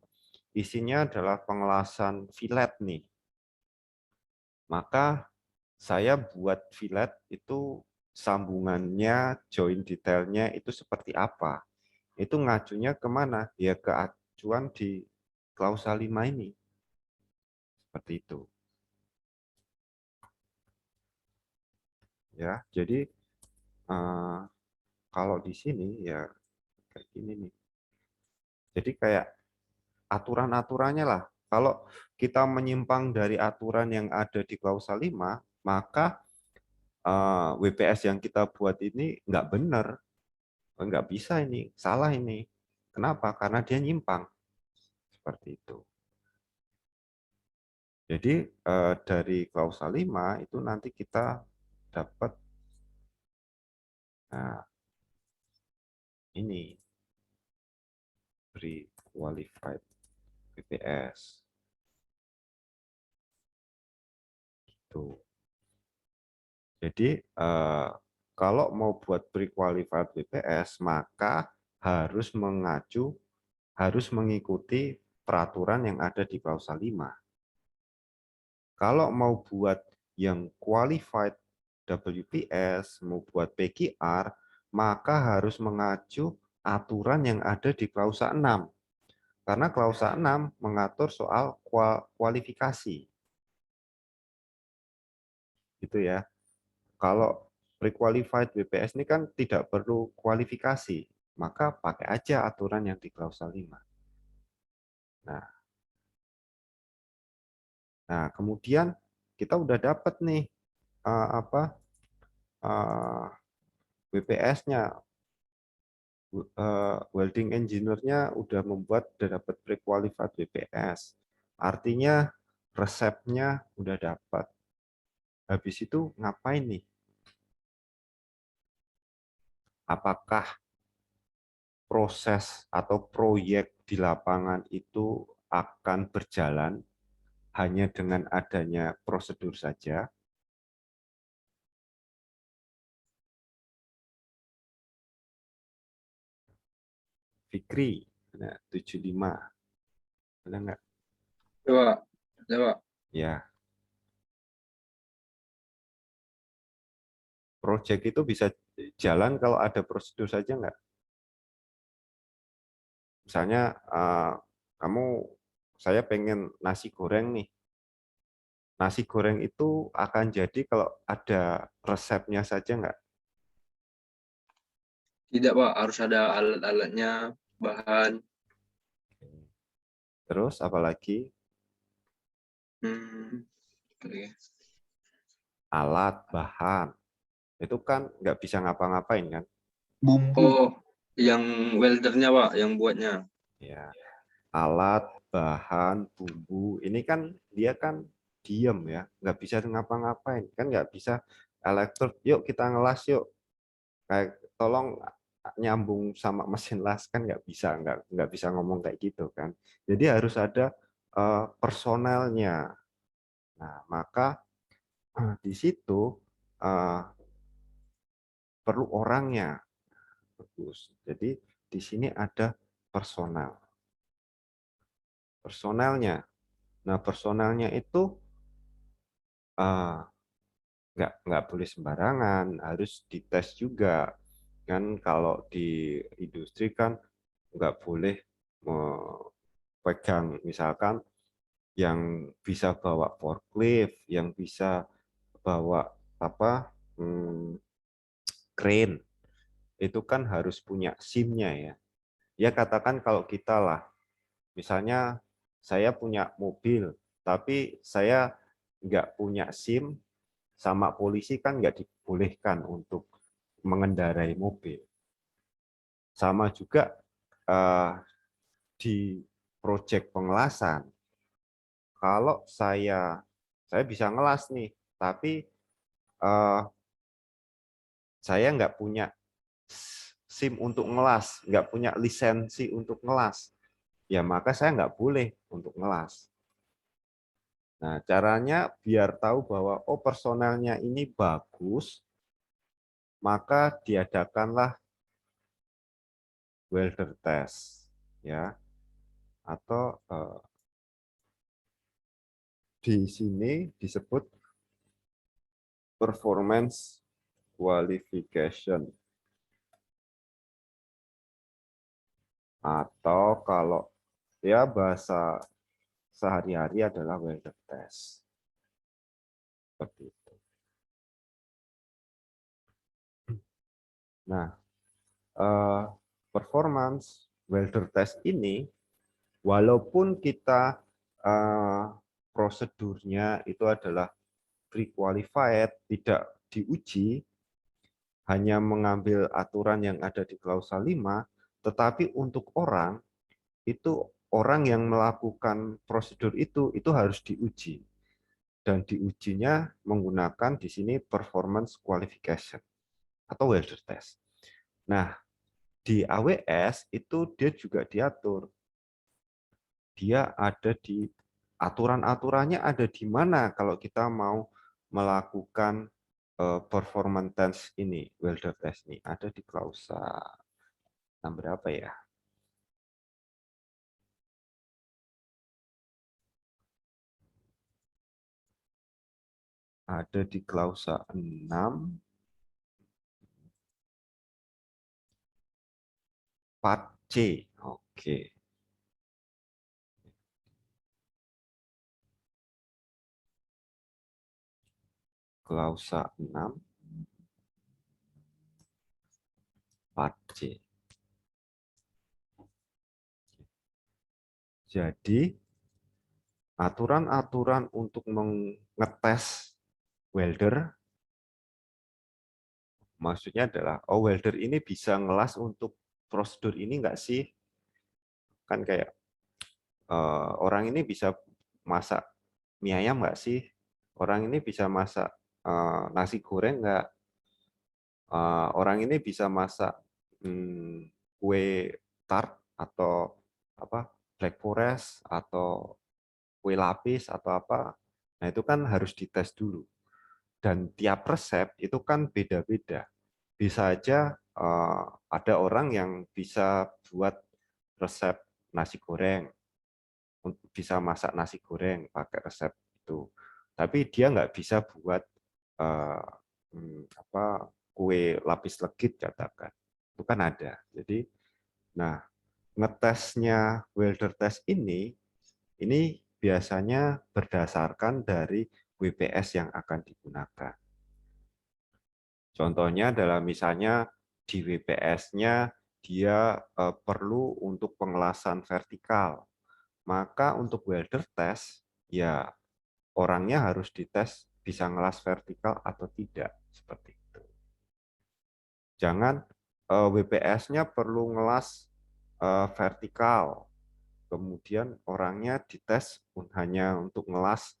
isinya adalah pengelasan fillet nih. Maka saya buat fillet itu sambungannya, join detailnya itu seperti apa. Itu ngacunya kemana? Ya ke acuan di klausa 5 ini. Seperti itu. Ya, jadi kalau di sini ya kayak gini nih. Jadi kayak aturan-aturannya lah. Kalau kita menyimpang dari aturan yang ada di klausa 5, maka WPS yang kita buat ini nggak benar, nggak bisa ini, salah ini. Kenapa? Karena dia nyimpang. Seperti itu. Jadi dari klausa 5 itu nanti kita dapat ini pre-qualified WPS. Tuh. Jadi kalau mau buat pre-qualified WPS, maka harus mengikuti peraturan yang ada di klausa 5. Kalau mau buat yang qualified WPS, mau buat PQR, maka harus mengacu aturan yang ada di klausa 6. Karena klausa 6 mengatur soal kualifikasi. Gitu ya. Kalau pre-qualified WPS ini kan tidak perlu kualifikasi, maka pakai aja aturan yang di klausa 5. Nah, kemudian kita udah dapat nih WPS-nya. welding engineer-nya udah membuat, udah dapat pre-qualified WPS. Artinya resepnya udah dapat. Habis itu ngapain nih? Apakah proses atau proyek di lapangan itu akan berjalan hanya dengan adanya prosedur saja? Fikri, nah, 75. Benar nggak? Coba, coba. Ya, proyek itu bisa jalan kalau ada prosedur saja nggak? Misalnya saya pengen nasi goreng nih. Nasi goreng itu akan jadi kalau ada resepnya saja nggak? Tidak, Pak. Harus ada alat-alatnya, bahan. Terus apalagi Oke. alat, bahan. Itu kan nggak bisa ngapa-ngapain kan? Bumbu. Oh, yang weldernya, Pak, yang buatnya. Ya, alat, bahan, bumbu. Ini kan dia kan diem ya, nggak bisa ngapa-ngapain. Kan nggak bisa elektrod, yuk kita ngelas yuk. Kayak tolong nyambung sama mesin las kan nggak bisa ngomong kayak gitu kan. Jadi harus ada personelnya. Nah, maka di situ perlu orangnya. Bagus. Jadi di sini ada personel. Personelnya. Nah, personelnya itu nggak boleh sembarangan, harus dites juga. Kan kalau di industri kan nggak boleh pegang misalkan yang bisa bawa forklift, yang bisa bawa apa crane, itu kan harus punya SIM-nya ya. Ya katakan kalau kita lah, misalnya saya punya mobil, tapi saya nggak punya SIM, sama polisi kan nggak dibolehkan untuk mengendarai mobil. Sama juga di proyek pengelasan. Kalau saya bisa ngelas nih, tapi saya nggak punya SIM untuk ngelas, nggak punya lisensi untuk ngelas, ya maka saya nggak boleh untuk ngelas. Nah, caranya biar tahu bahwa oh personelnya ini bagus, maka diadakanlah welder test, ya, atau di sini disebut performance qualification, atau kalau ya bahasa sehari-hari adalah welder test. Seperti itu. Nah, performance welder test ini, walaupun kita prosedurnya itu adalah pre-qualified, tidak diuji, hanya mengambil aturan yang ada di klausa 5, tetapi untuk orang, itu orang yang melakukan prosedur itu harus diuji. Dan diujinya menggunakan di sini performance qualification atau welder test. Nah, di AWS itu dia juga diatur. Dia ada di aturan-aturannya ada di mana kalau kita mau melakukan performance test ini, welder test ini ada di klausa berapa ya? Ada di klausa 6 4C. Oke. Klausa 6 4C. Jadi aturan-aturan untuk mengetes welder maksudnya adalah welder ini bisa ngelas untuk prosedur ini nggak sih? Kan kayak orang ini bisa masak mie ayam nggak sih? Orang ini bisa masak nasi goreng nggak? Orang ini bisa masak kue tart atau apa black forest atau kue lapis atau apa. Nah, itu kan harus dites dulu. Dan tiap resep itu kan beda-beda. Bisa aja ada orang yang bisa buat resep nasi goreng, bisa masak nasi goreng pakai resep itu. Tapi dia nggak bisa buat eh, apa kue lapis legit katakan. Itu kan ada. Jadi, nah ngetesnya welder test ini biasanya berdasarkan dari WPS yang akan digunakan. Contohnya adalah misalnya di WPS-nya dia perlu untuk pengelasan vertikal. Maka untuk welder test, ya orangnya harus dites bisa ngelas vertikal atau tidak. Seperti itu. Jangan WPS-nya perlu ngelas vertikal, kemudian orangnya dites hanya untuk ngelas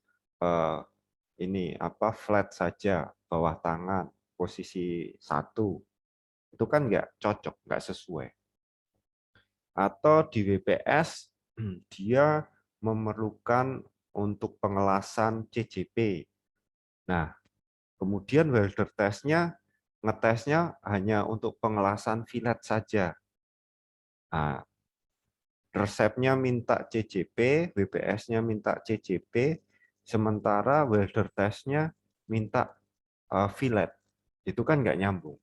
ini apa flat saja, bawah tangan, posisi 1. Itu kan nggak cocok, nggak sesuai. Atau di WPS dia memerlukan untuk pengelasan CJP. Nah, kemudian welder testnya ngetesnya hanya untuk pengelasan fillet saja. Nah, resepnya minta CJP, WPS-nya minta CJP, sementara welder testnya minta fillet. Itu kan nggak nyambung.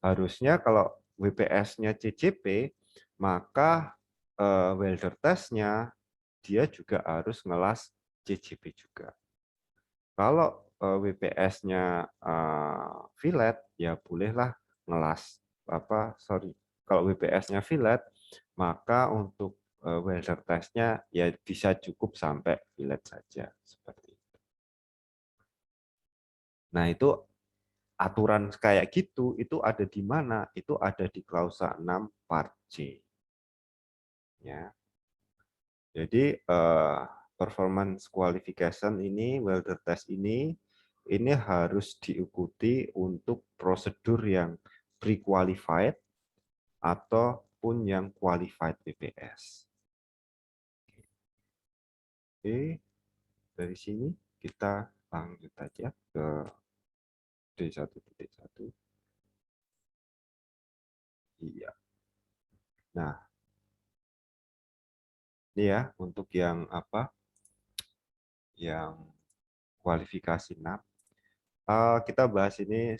Harusnya kalau WPS-nya CJP, maka welder testnya dia juga harus ngelas CJP juga. Kalau WPS-nya fillet, ya bolehlah ngelas kalau WPS-nya fillet, maka untuk welder testnya ya bisa cukup sampai fillet saja seperti itu. Nah, itu aturan kayak gitu itu ada di mana? Itu ada di klausa 6 part C. Ya. Jadi performance qualification ini, welder test ini harus diikuti untuk prosedur yang pre-qualified ataupun yang qualified WPS. Oke, dari sini kita lanjut aja ke D1.1. Iya. Nah, ini ya untuk yang apa? Yang kualifikasi NAP. Kita bahas ini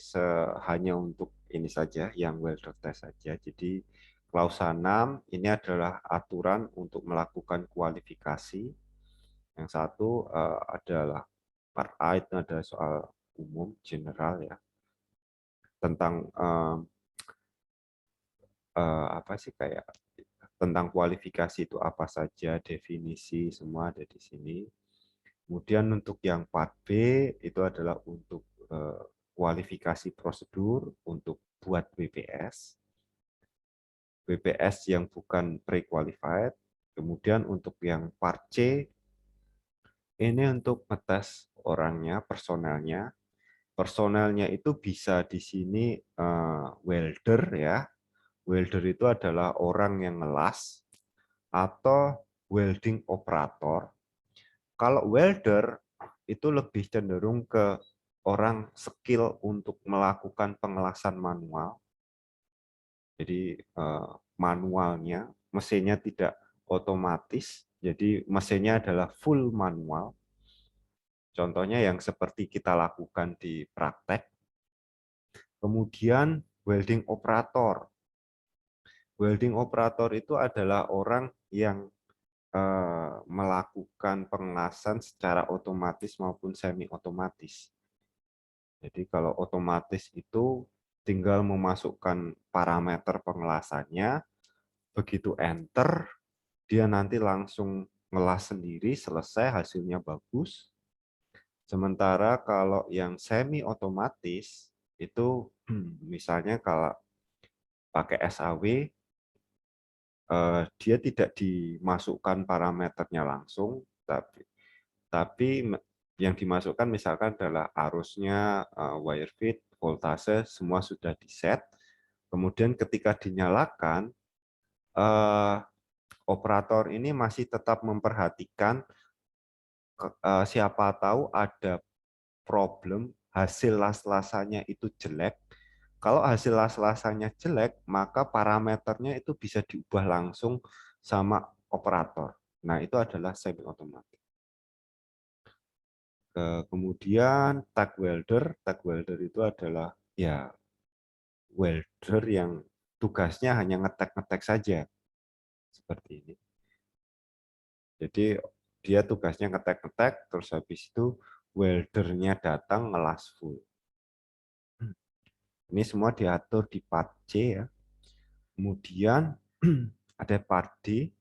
hanya untuk ini saja, yang welder test saja. Jadi klausa 6 ini adalah aturan untuk melakukan kualifikasi. Yang satu adalah part A, itu adalah soal umum general ya, tentang apa sih kayak tentang kualifikasi itu apa saja, definisi semua ada di sini. Kemudian untuk yang part B itu adalah untuk kualifikasi prosedur untuk buat WPS. WPS yang bukan pre-qualified. Kemudian untuk yang part C ini untuk ngetes orangnya, personelnya. Personelnya itu bisa di sini welder ya. Welder itu adalah orang yang ngelas atau welding operator. Kalau welder itu lebih cenderung ke orang skill untuk melakukan pengelasan manual. Jadi manualnya, mesinnya tidak otomatis, jadi mesinnya adalah full manual. Contohnya yang seperti kita lakukan di praktek. Kemudian welding operator. Welding operator itu adalah orang yang melakukan pengelasan secara otomatis maupun semi otomatis. Jadi kalau otomatis itu tinggal memasukkan parameter pengelasannya, begitu enter dia nanti langsung ngelas sendiri, selesai, hasilnya bagus. Sementara kalau yang semi otomatis itu misalnya kalau pakai SAW dia tidak dimasukkan parameternya langsung, tapi yang dimasukkan misalkan adalah arusnya, wire feed, voltase, semua sudah di-set. Kemudian ketika dinyalakan, operator ini masih tetap memperhatikan siapa tahu ada problem hasil las-lasannya itu jelek. Kalau hasil las-lasannya jelek, maka parameternya itu bisa diubah langsung sama operator. Nah, itu adalah semi otomatis. Kemudian tag welder itu adalah ya welder yang tugasnya hanya ngetek-ngetek saja seperti ini. Jadi dia tugasnya ngetek-ngetek, terus habis itu weldernya datang ngelas full. Ini semua diatur di part C ya. Kemudian ada part D.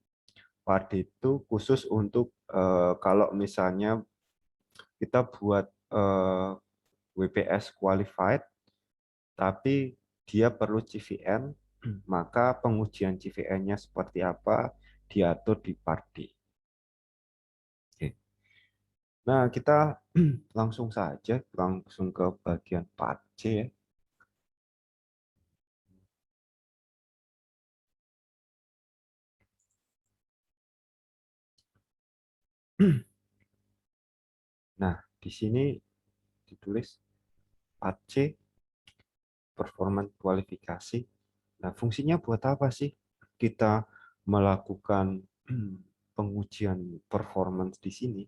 Part D itu khusus untuk kalau misalnya kita buat WPS qualified, tapi dia perlu CVN, maka pengujian CVN-nya seperti apa diatur di part D. Oke. Nah, kita langsung saja langsung ke bagian part C ya. Nah, di sini ditulis part C performance kualifikasi. Nah, fungsinya buat apa sih kita melakukan pengujian performance di sini?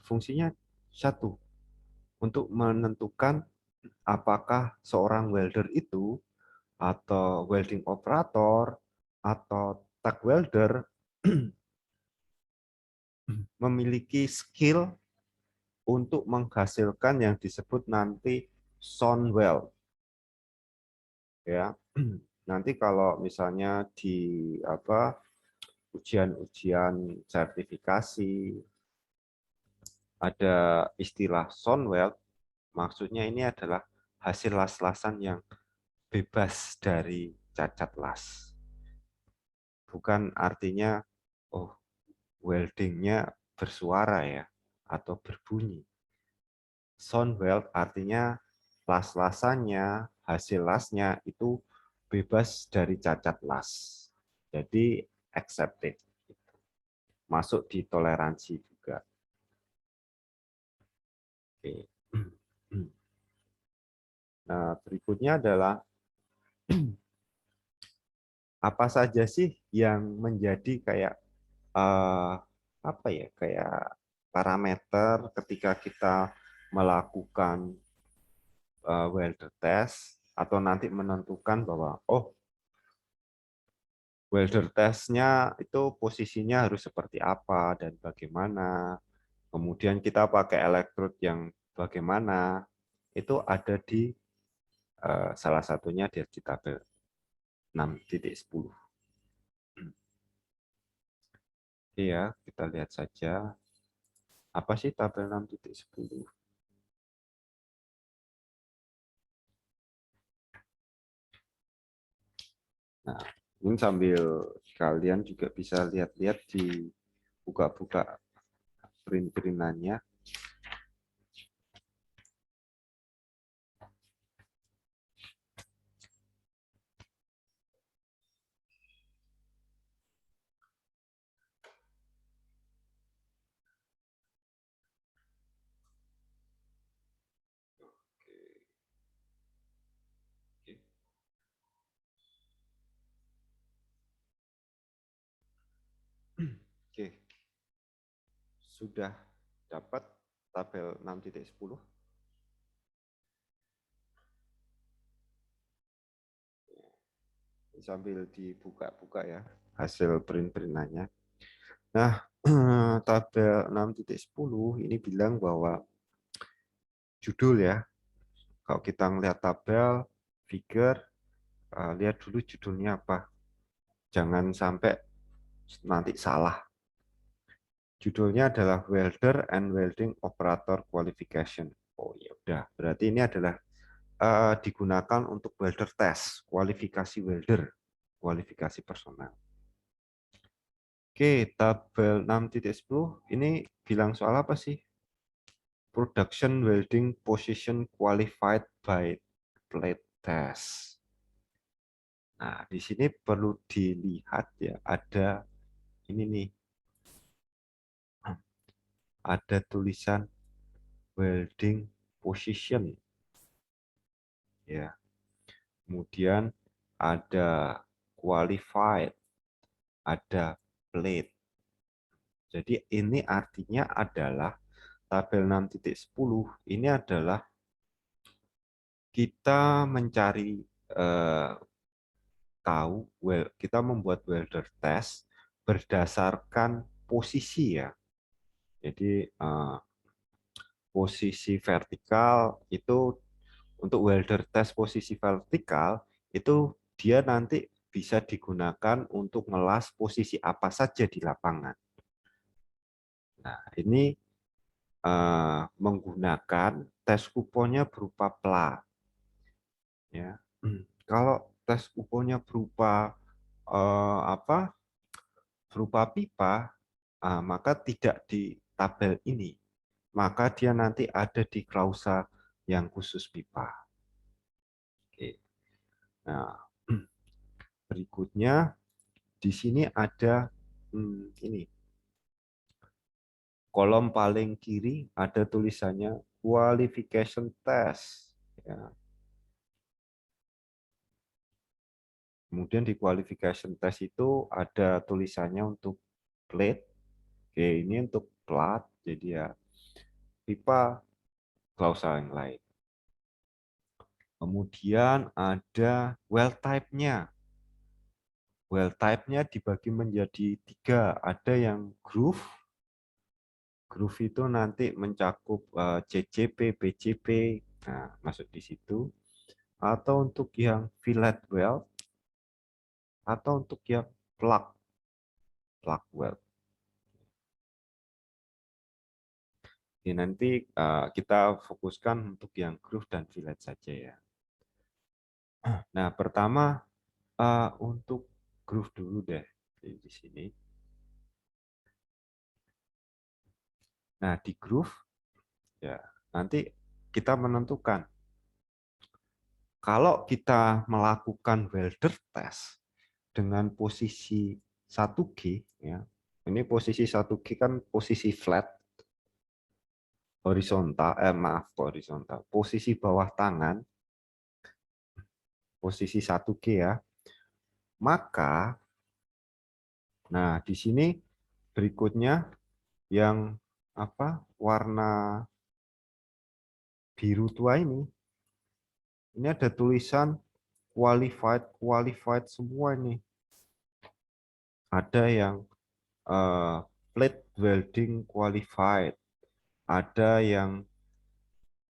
Fungsinya satu, untuk menentukan apakah seorang welder itu atau welding operator atau tag welder memiliki skill untuk menghasilkan yang disebut nanti sound weld. Ya, nanti kalau misalnya di ujian-ujian sertifikasi ada istilah sound weld, maksudnya ini adalah hasil las-lasan yang bebas dari cacat las. Bukan artinya oh weldingnya bersuara ya atau berbunyi. Sound weld artinya las-lasannya, hasil lasnya itu bebas dari cacat las. Jadi accepted. Masuk di toleransi juga. Oke. Nah, berikutnya adalah apa saja sih yang menjadi kayak kayak parameter ketika kita melakukan welder test atau nanti menentukan bahwa welder testnya itu posisinya harus seperti apa dan bagaimana. Kemudian kita pakai elektrod yang bagaimana. Itu ada di salah satunya di tabel 6.10. Iya, kita lihat saja. Apa sih tabel 6.10? Nah, ini sambil kalian juga bisa lihat-lihat di buka-buka print-printannya. Oke. Sudah dapat tabel 6.10? Sambil dibuka-buka ya hasil print-printannya. Nah, tabel 6.10 ini bilang bahwa judul ya. Kalau kita ngelihat tabel, figure, lihat dulu judulnya apa. Jangan sampai nanti salah. Judulnya adalah Welder and Welding Operator Qualification. Oh ya udah, berarti ini adalah digunakan untuk welder test, kualifikasi welder. kualifikasi personal. Oke, tabel 6.10 ini bilang soal apa sih? Production welding position qualified by plate test. Nah, di sini perlu dilihat ya, ada ini nih. Ada tulisan welding position. Ya. Kemudian ada qualified, ada plate. Jadi ini artinya adalah tabel 6.10 ini adalah kita mencari tahu, kita membuat welder test berdasarkan posisi ya. Jadi posisi vertikal itu untuk welder test posisi vertikal itu dia nanti bisa digunakan untuk ngelas posisi apa saja di lapangan. Nah, ini menggunakan tes kuponnya berupa plat. Ya. Kalau tes kuponnya berupa berupa pipa, maka tidak di tabel ini. Maka dia nanti ada di klausa yang khusus pipa. Oke. Nah, berikutnya di sini ada ini. Kolom paling kiri ada tulisannya qualification test. Ya. Kemudian di qualification test itu ada tulisannya untuk plate. Oke, ini untuk plat. Jadi ya pipa klausa yang lain. Kemudian ada well type-nya. Well type-nya dibagi menjadi 3. Ada yang groove. Groove itu nanti mencakup CCP, BCP, nah, masuk di situ. Atau untuk yang fillet weld, atau untuk yang plug weld. Ini nanti kita fokuskan untuk yang groove dan fillet saja ya. Nah, pertama untuk groove dulu deh di sini. Nah, di groove ya nanti kita menentukan kalau kita melakukan welder test dengan posisi 1G ya. Ini posisi 1G kan posisi flat horizontal, horizontal. Posisi bawah tangan posisi 1G ya. Maka nah di sini berikutnya yang warna biru tua ini ada tulisan qualified semua ini. Ada yang plate welding qualified, ada yang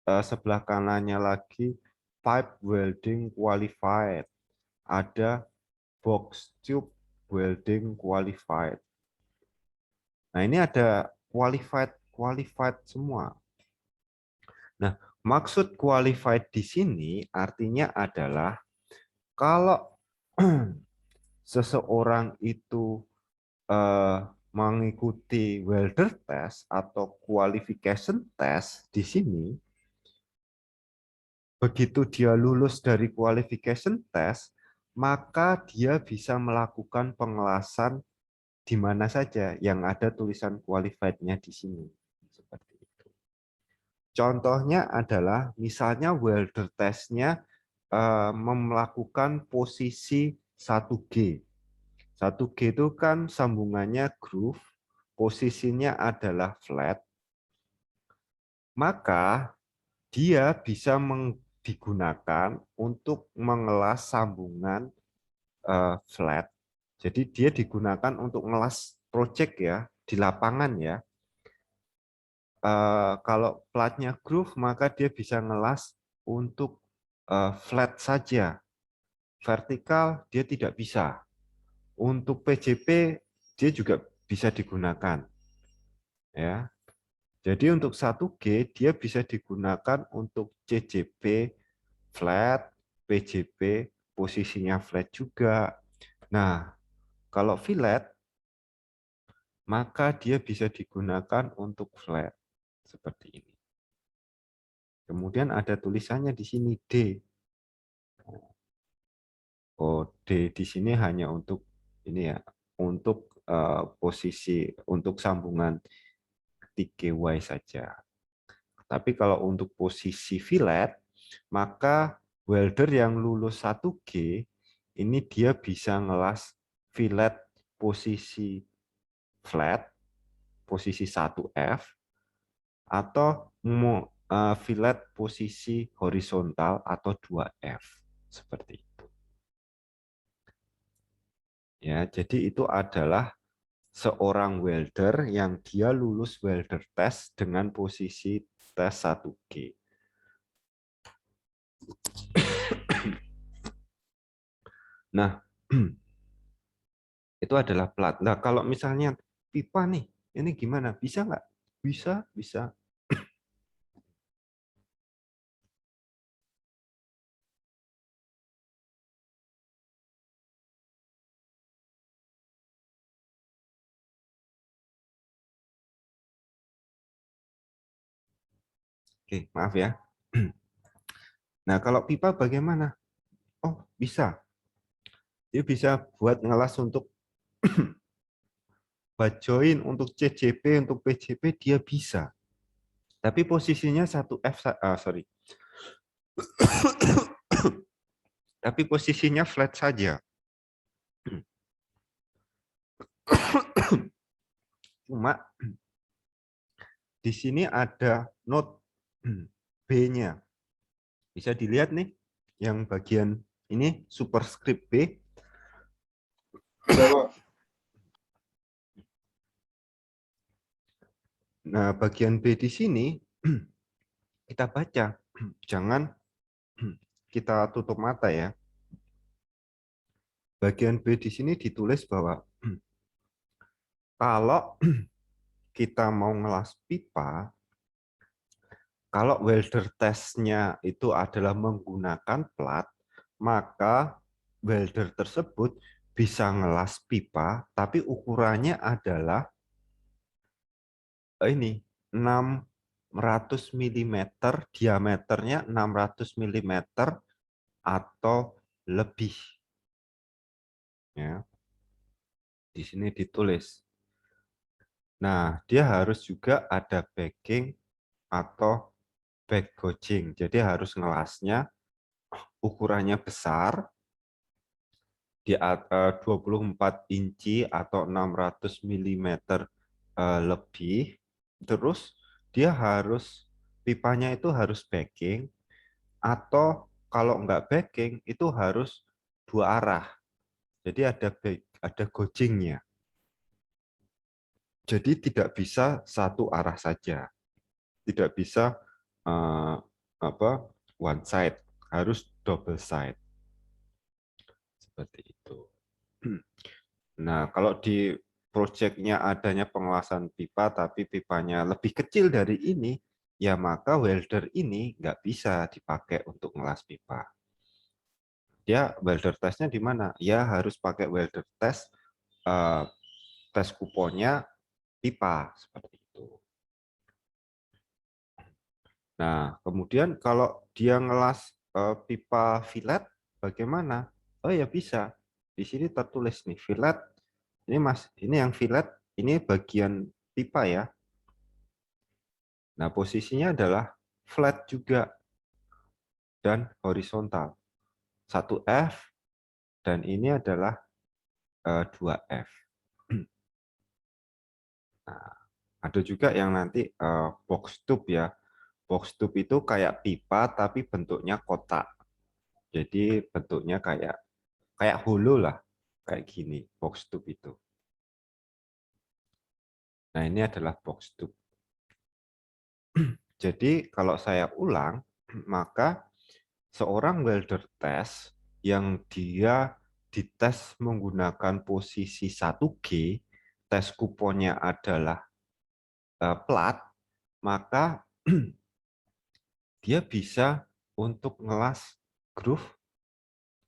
sebelah kanannya lagi pipe welding qualified, ada box tube welding qualified. Nah, ini ada qualified semua. Nah, maksud qualified di sini artinya adalah kalau seseorang itu mengikuti welder test atau qualification test di sini, begitu dia lulus dari qualification test, maka dia bisa melakukan pengelasan di mana saja yang ada tulisan qualified-nya di sini. Seperti itu. Contohnya adalah misalnya welder test-nya melakukan posisi 1G. 1G itu kan sambungannya groove, posisinya adalah flat, maka dia bisa digunakan untuk mengelas sambungan flat. Jadi dia digunakan untuk ngelas project ya, di lapangan ya. Kalau platnya groove, maka dia bisa ngelas untuk flat saja. Vertikal dia tidak bisa. Untuk PJP dia juga bisa digunakan. Ya. Jadi untuk 1G dia bisa digunakan untuk CJP flat, PJP posisinya flat juga, Nah, kalau fillet, maka dia bisa digunakan untuk flat seperti ini. Kemudian ada tulisannya di sini D. Oh, D di sini hanya untuk ini ya, untuk posisi untuk sambungan 3Y saja. Tapi kalau untuk posisi fillet, maka welder yang lulus 1G ini dia bisa ngelas fillet posisi flat, posisi 1F, atau fillet posisi horizontal atau 2F seperti itu. Ya, jadi itu adalah seorang welder yang dia lulus welder test dengan posisi tes 1G. Nah, itu adalah plat. Nah, kalau misalnya pipa nih, ini gimana? Bisa nggak? Bisa, bisa. Oke, maaf ya. Nah, kalau pipa bagaimana? Oh, bisa. Dia bisa buat ngelas untuk bajoin, untuk CJP, untuk PJP, dia bisa. Tapi posisinya 1F, sorry. Tapi posisinya flat saja. Cuma di sini ada note B-nya. Bisa dilihat nih, yang bagian ini superscript B. Nah, bagian B di sini kita baca. Jangan kita tutup mata ya. Bagian B di sini ditulis bahwa kalau kita mau ngelas pipa, kalau welder testnya itu adalah menggunakan plat, maka welder tersebut bisa ngelas pipa, tapi ukurannya adalah ini 600 mm, diameternya 600 mm atau lebih. Ya, di sini ditulis. Nah, dia harus juga ada backing atau back gouging. Jadi harus ngelasnya ukurannya besar, di 24 inci atau 600 mm lebih. Terus dia harus pipanya itu harus backing, atau kalau nggak backing itu harus dua arah. Jadi ada gougingnya. Jadi tidak bisa satu arah saja. Tidak bisa apa one side, harus double side. Seperti itu. Nah, kalau di proyeknya adanya pengelasan pipa, tapi pipanya lebih kecil dari ini, ya maka welder ini nggak bisa dipakai untuk ngelas pipa. Dia welder testnya di mana? Ya harus pakai welder test, tes kuponnya pipa, seperti itu. Nah, kemudian kalau dia ngelas pipa fillet, bagaimana? Oh ya bisa. Di sini tertulis nih fillet. Ini Mas, ini yang fillet, ini bagian pipa ya. Nah, posisinya adalah flat juga dan horizontal. 1F dan ini adalah 2F. Nah, ada juga yang nanti box tube ya. Box tube itu kayak pipa tapi bentuknya kotak. Jadi bentuknya kayak holo lah, kayak gini box tube itu. Nah, ini adalah box tube. Jadi kalau saya ulang, maka seorang welder test yang dia dites menggunakan posisi 1G, tes kuponnya adalah plat, maka dia bisa untuk ngelas groove,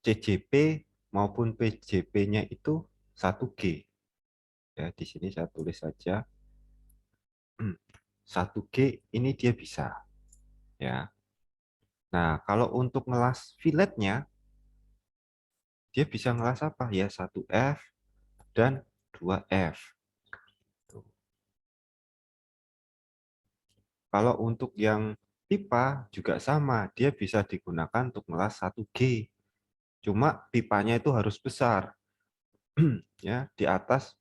CJP, maupun PJP-nya itu 1G. Ya, di sini saya tulis saja 1G ini dia bisa. Ya. Nah, kalau untuk ngelas filletnya, dia bisa ngelas apa? Ya, 1F dan 2F. Kalau untuk yang pipa juga sama, dia bisa digunakan untuk ngelas 1G. Cuma pipanya itu harus besar. Ya, di atas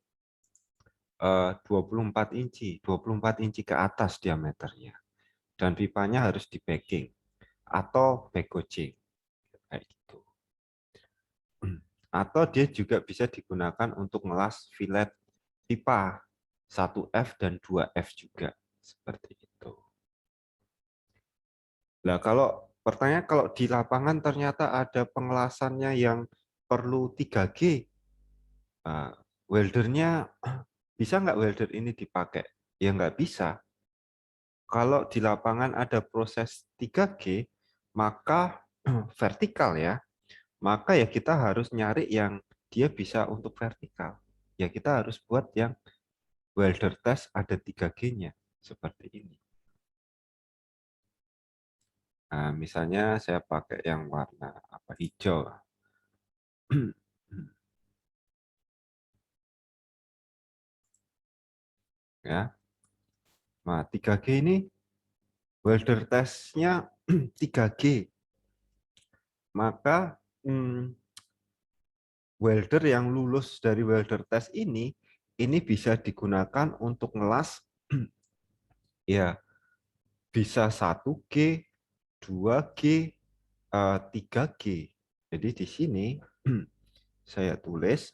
24 inci, 24 inci ke atas diameternya. Dan pipanya harus di packing atau packaging kayak gitu. Atau dia juga bisa digunakan untuk ngelas fillet pipa 1F dan 2F juga seperti itu. Nah, kalau pertanyaan kalau di lapangan ternyata ada pengelasannya yang perlu 3G, nah, weldernya bisa nggak welder ini dipakai? Ya nggak bisa. Kalau di lapangan ada proses 3G, maka vertikal ya, maka ya kita harus nyari yang dia bisa untuk vertikal. Ya kita harus buat yang welder test ada 3G-nya, seperti ini. Nah, misalnya saya pakai yang warna hijau. Ya. Nah, 3G ini welder testnya 3G. Maka welder yang lulus dari welder test ini bisa digunakan untuk ngelas ya bisa 1G, 2G, 3G. Jadi di sini saya tulis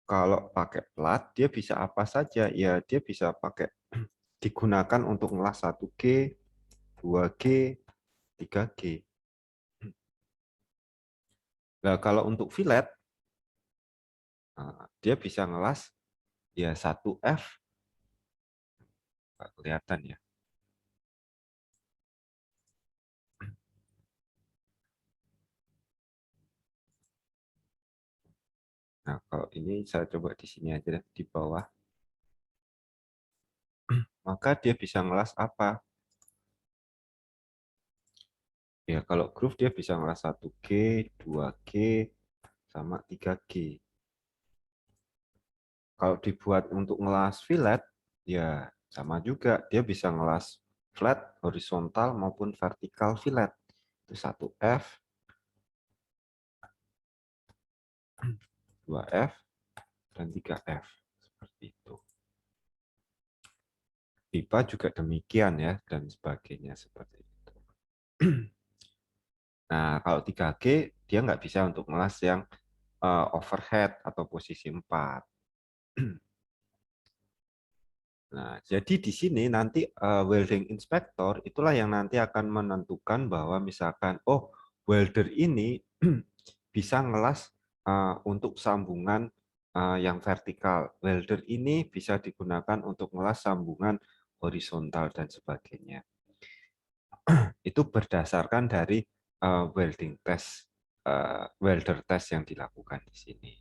kalau pakai plat dia bisa apa saja ya, dia bisa pakai digunakan untuk ngelas 1G, 2G, 3G. Nah, kalau untuk fillet dia bisa ngelas ya 1F, nggak kelihatan ya. Nah, kalau ini saya coba di sini aja deh, di bawah. Maka dia bisa ngelas apa? Ya, kalau groove dia bisa ngelas 1G, 2G, sama 3G. Kalau dibuat untuk ngelas fillet, ya sama juga. Dia bisa ngelas flat, horizontal, maupun vertikal fillet. Itu 1F, 2F, dan 3F. Seperti itu. Pipa juga demikian ya, dan sebagainya seperti itu. Nah, kalau 3G, dia nggak bisa untuk ngelas yang overhead atau posisi 4. Nah, jadi di sini nanti welding inspector itulah yang nanti akan menentukan bahwa misalkan, oh, welder ini bisa ngelas untuk sambungan yang vertikal. Welder ini bisa digunakan untuk ngelas sambungan horizontal dan sebagainya. Itu berdasarkan dari welding test, welder test yang dilakukan di sini.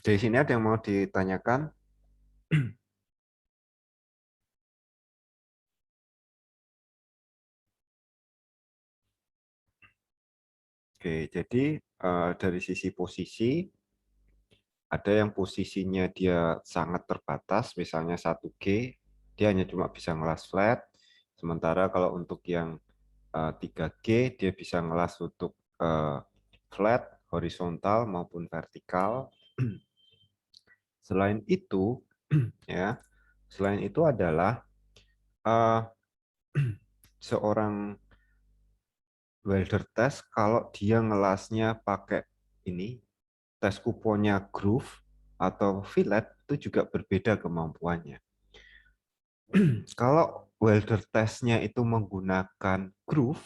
Dari sini ada yang mau ditanyakan? Oke, jadi dari sisi posisi, ada yang posisinya dia sangat terbatas, misalnya 1G, dia hanya cuma bisa ngelas flat, sementara kalau untuk yang 3G, dia bisa ngelas untuk flat, horizontal, maupun vertikal. Selain itu, ya, selain itu adalah seorang welder test kalau dia ngelasnya pakai ini tes kuponnya groove atau fillet itu juga berbeda kemampuannya. Kalau welder testnya itu menggunakan groove,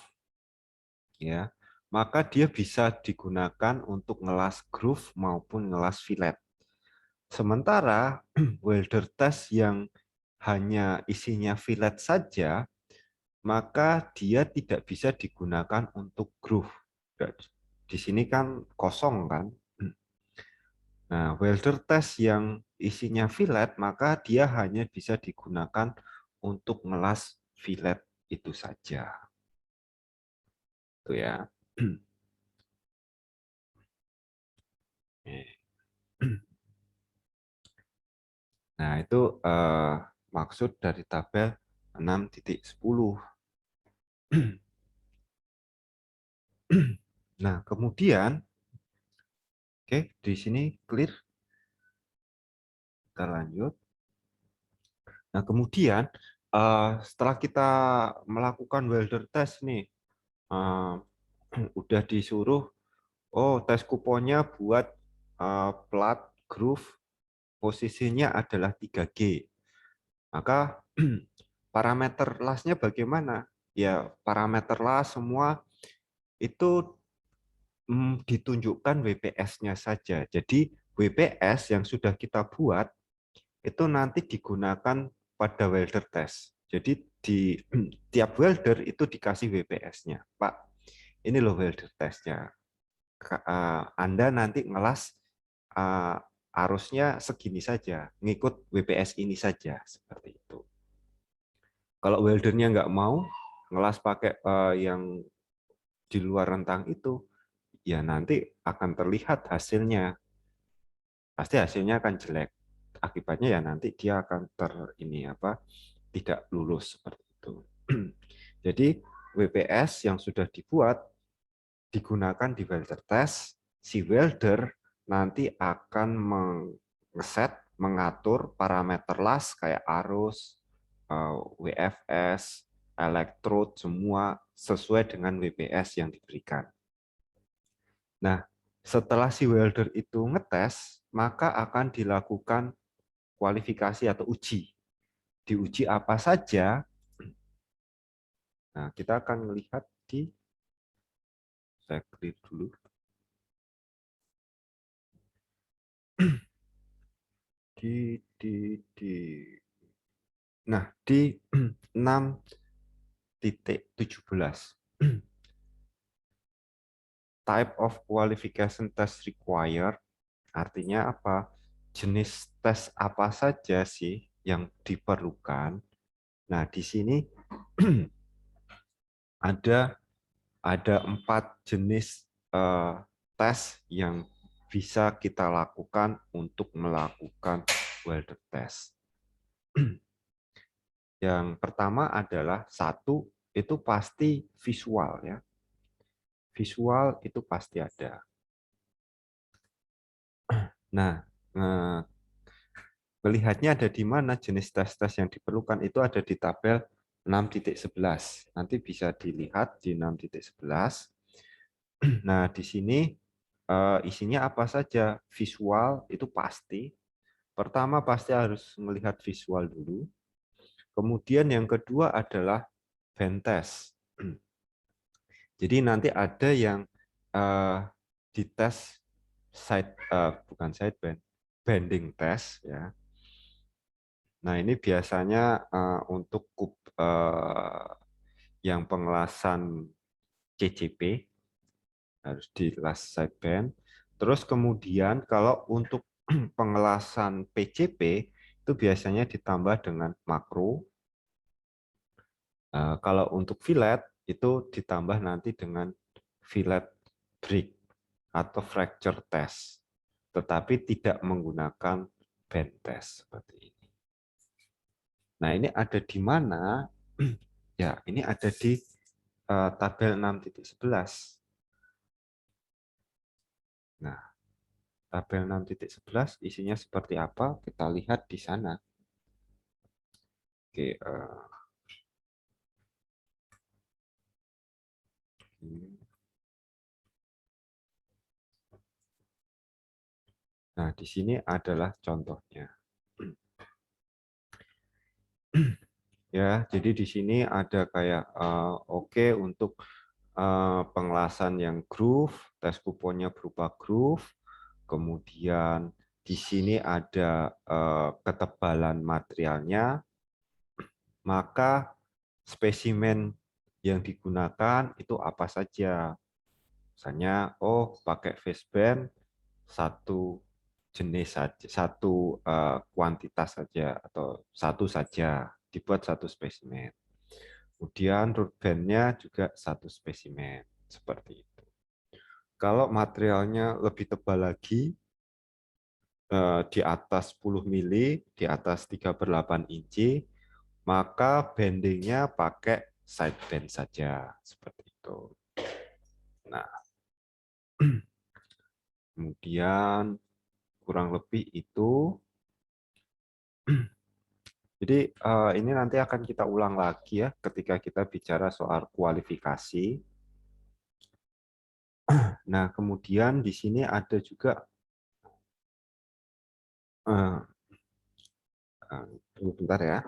ya, maka dia bisa digunakan untuk ngelas groove maupun ngelas fillet. Sementara welder test yang hanya isinya fillet saja, maka dia tidak bisa digunakan untuk groove. Di sini kan kosong kan. Nah, welder test yang isinya fillet, maka dia hanya bisa digunakan untuk ngelas fillet itu saja. Itu ya. Nah, itu maksud dari tabel 6.10. Nah, kemudian, oke, di sini clear. Kita lanjut. Nah, kemudian setelah kita melakukan welder test nih, udah disuruh, oh tes kuponnya buat plat groove, posisinya adalah 3G. Maka parameter lasnya bagaimana? Ya, parameter las semua itu ditunjukkan WPS-nya saja. Jadi WPS yang sudah kita buat itu nanti digunakan pada welder test. Jadi di tiap welder itu dikasih WPS-nya. Pak, ini loh welder testnya. Anda nanti ngelas arusnya segini saja, ngikut WPS ini saja, seperti itu. Kalau weldernya nggak mau ngelas pakai yang di luar rentang itu, ya nanti akan terlihat hasilnya. Pasti hasilnya akan jelek. Akibatnya ya nanti dia akan tidak lulus seperti itu. Jadi WPS yang sudah dibuat digunakan di welder test, si welder nanti akan mengatur parameter las kayak arus, WFS, elektrod, semua sesuai dengan WPS yang diberikan. Nah, setelah si welder itu ngetes, maka akan dilakukan kualifikasi atau uji. Diuji apa saja? Nah, kita akan melihat saya klik dulu. Nah, di 6.17. Type of qualification test required, artinya apa? Jenis tes apa saja sih yang diperlukan? Nah, di sini ada 4 jenis tes yang bisa kita lakukan untuk melakukan welder test. Yang pertama adalah satu, itu pasti visual ya. Visual itu pasti ada. Nah, melihatnya ada di mana jenis tes-tes yang diperlukan itu ada di tabel 6.11. Nanti bisa dilihat di 6.11. Nah, di sini isinya apa saja? Visual itu pasti. Pertama pasti harus melihat visual dulu. Kemudian yang kedua adalah band test. Jadi nanti ada yang dites bukan sideband, bending test ya. Nah, ini biasanya untuk yang pengelasan CCP harus dilas sideband. Terus kemudian kalau untuk pengelasan PCP itu biasanya ditambah dengan makro. Kalau untuk fillet itu ditambah nanti dengan fillet break atau fracture test, tetapi tidak menggunakan band test seperti ini. Nah, ini ada di mana? Ya, ini ada di tabel 6.11. Nah, tabel 6.11 isinya seperti apa? Kita lihat di sana. Oke, nah, di sini adalah contohnya. Ya, jadi di sini ada kayak oke untuk pengelasan yang groove, tes kuponnya berupa groove. Kemudian di sini ada ketebalan materialnya. Maka spesimen yang digunakan itu apa saja. Misalnya, oh pakai faceband satu jenis saja, satu kuantitas saja atau satu saja, dibuat satu spesimen. Kemudian root band-nya juga satu spesimen, seperti itu. Kalau materialnya lebih tebal lagi, di atas 10 mili, di atas 3/8 inci, maka bendingnya pakai sideband saja, seperti itu. Nah, kemudian kurang lebih itu. Jadi ini nanti akan kita ulang lagi ya ketika kita bicara soal kualifikasi. Nah, kemudian di sini ada juga tunggu bentar ya.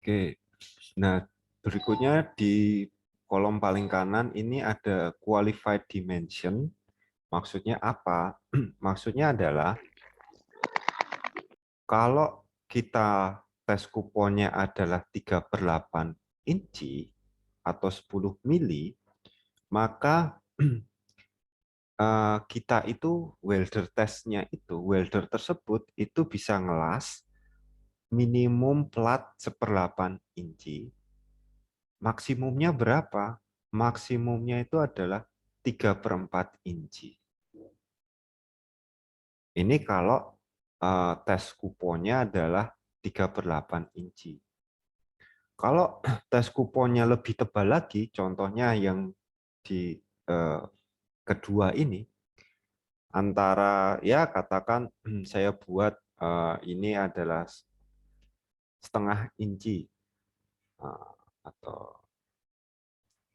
Oke. Nah, berikutnya di kolom paling kanan ini ada qualified dimension. Maksudnya apa? Maksudnya adalah kalau kita tes kuponnya adalah 3/8 inci atau 10 mili, maka kita itu welder testnya itu, welder tersebut itu bisa ngelas minimum plat 1/8 inci. Maksimumnya berapa? Maksimumnya itu adalah 3/4 inci. Ini kalau tes kuponnya adalah 3/8 inci. Kalau tes kuponnya lebih tebal lagi, contohnya yang di kedua ini, antara ya katakan saya buat ini adalah 1/2 inci atau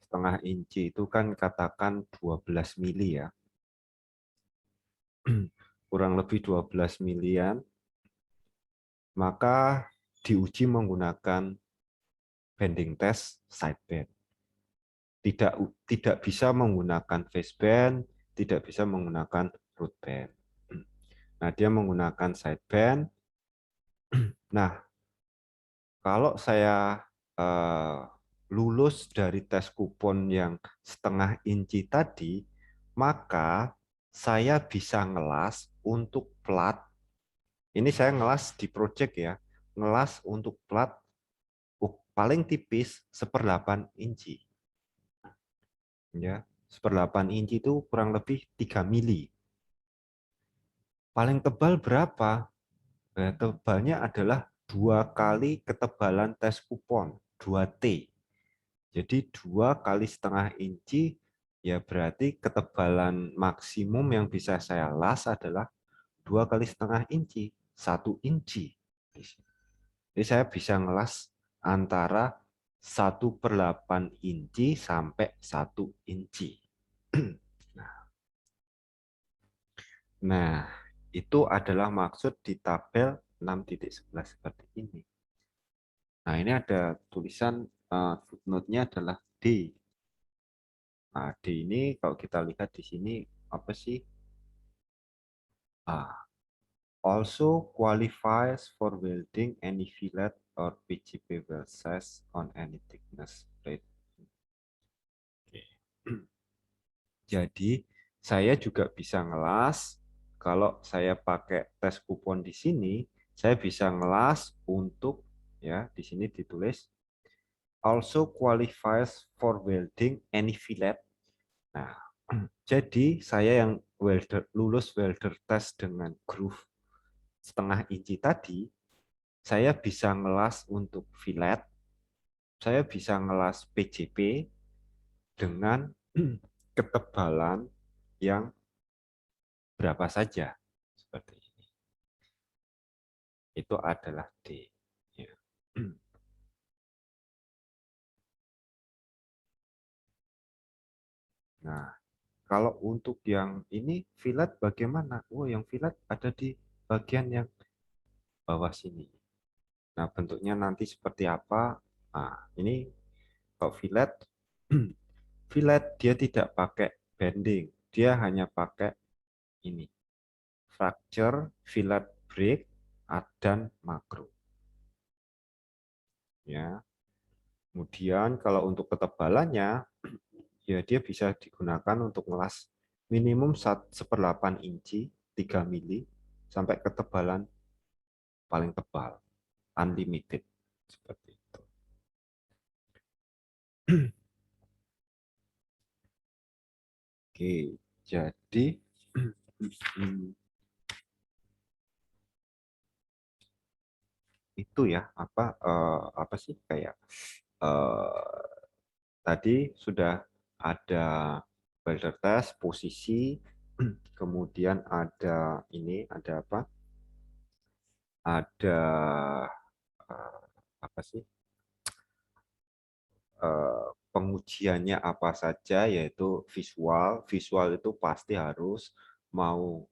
1/2 inci itu kan katakan 12 mili ya. Kurang lebih 12 milian, maka diuji menggunakan bending test sideband. Tidak bisa menggunakan faceband, tidak bisa menggunakan root band. Nah, dia menggunakan sideband. Nah, kalau saya lulus dari tes kupon yang 1/2 inci tadi, maka saya bisa ngelas untuk plat. Ini saya ngelas di project ya, ngelas untuk plat paling tipis 1/8 inci. Ya, 1/8 inci itu kurang lebih 3 mili. Paling tebal berapa? Tebalnya adalah 2 kali ketebalan tes kupon, 2T. Jadi 2 kali 1/2 inci, ya berarti ketebalan maksimum yang bisa saya las adalah 2 kali 1/2 inci, 1 inci. Jadi saya bisa ngelas antara 1/8 inci sampai 1 inci. Nah, itu adalah maksud di tabel 6.11 seperti ini. Nah, ini ada tulisan footnote-nya adalah D. Nah, D ini kalau kita lihat di sini apa sih? Also qualifies for welding any fillet or PGP weld size on any thickness plate. Jadi, saya juga bisa ngelas. Kalau saya pakai tes kupon di sini, saya bisa ngelas untuk, ya, di sini ditulis also qualifies for welding any fillet. Nah, jadi saya yang lulus welder test dengan groove 1/2 inci tadi, saya bisa ngelas untuk fillet, saya bisa ngelas PJP dengan ketebalan yang berapa saja. Seperti ini. Itu adalah D. Ya. Nah, kalau untuk yang ini fillet bagaimana? Oh, yang fillet ada di bagian yang bawah sini. Nah, bentuknya nanti seperti apa? Nah, ini kalau fillet Fillet dia tidak pakai bending, dia hanya pakai ini, fracture, fillet break, dan makro. Ya. Kemudian kalau untuk ketebalannya, ya dia bisa digunakan untuk ngelas minimum 1/8 inci, 3 mili, sampai ketebalan paling tebal, unlimited. Seperti itu. Oke, jadi itu ya apa sih kayak tadi sudah ada welder test posisi, kemudian ada ini ada apa? Ada apa sih? Pengujiannya apa saja, yaitu visual. Visual itu pasti harus mau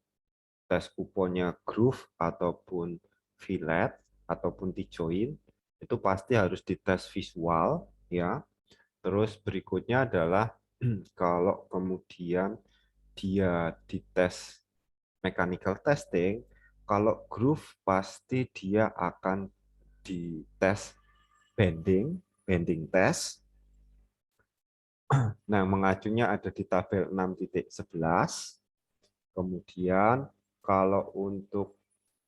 tes kuponnya groove ataupun fillet ataupun T-joint, itu pasti harus dites visual ya. Terus berikutnya adalah kalau kemudian dia dites mechanical testing, kalau groove pasti dia akan dites bending test. Nah, mengacunya ada di tabel 6.11. Kemudian kalau untuk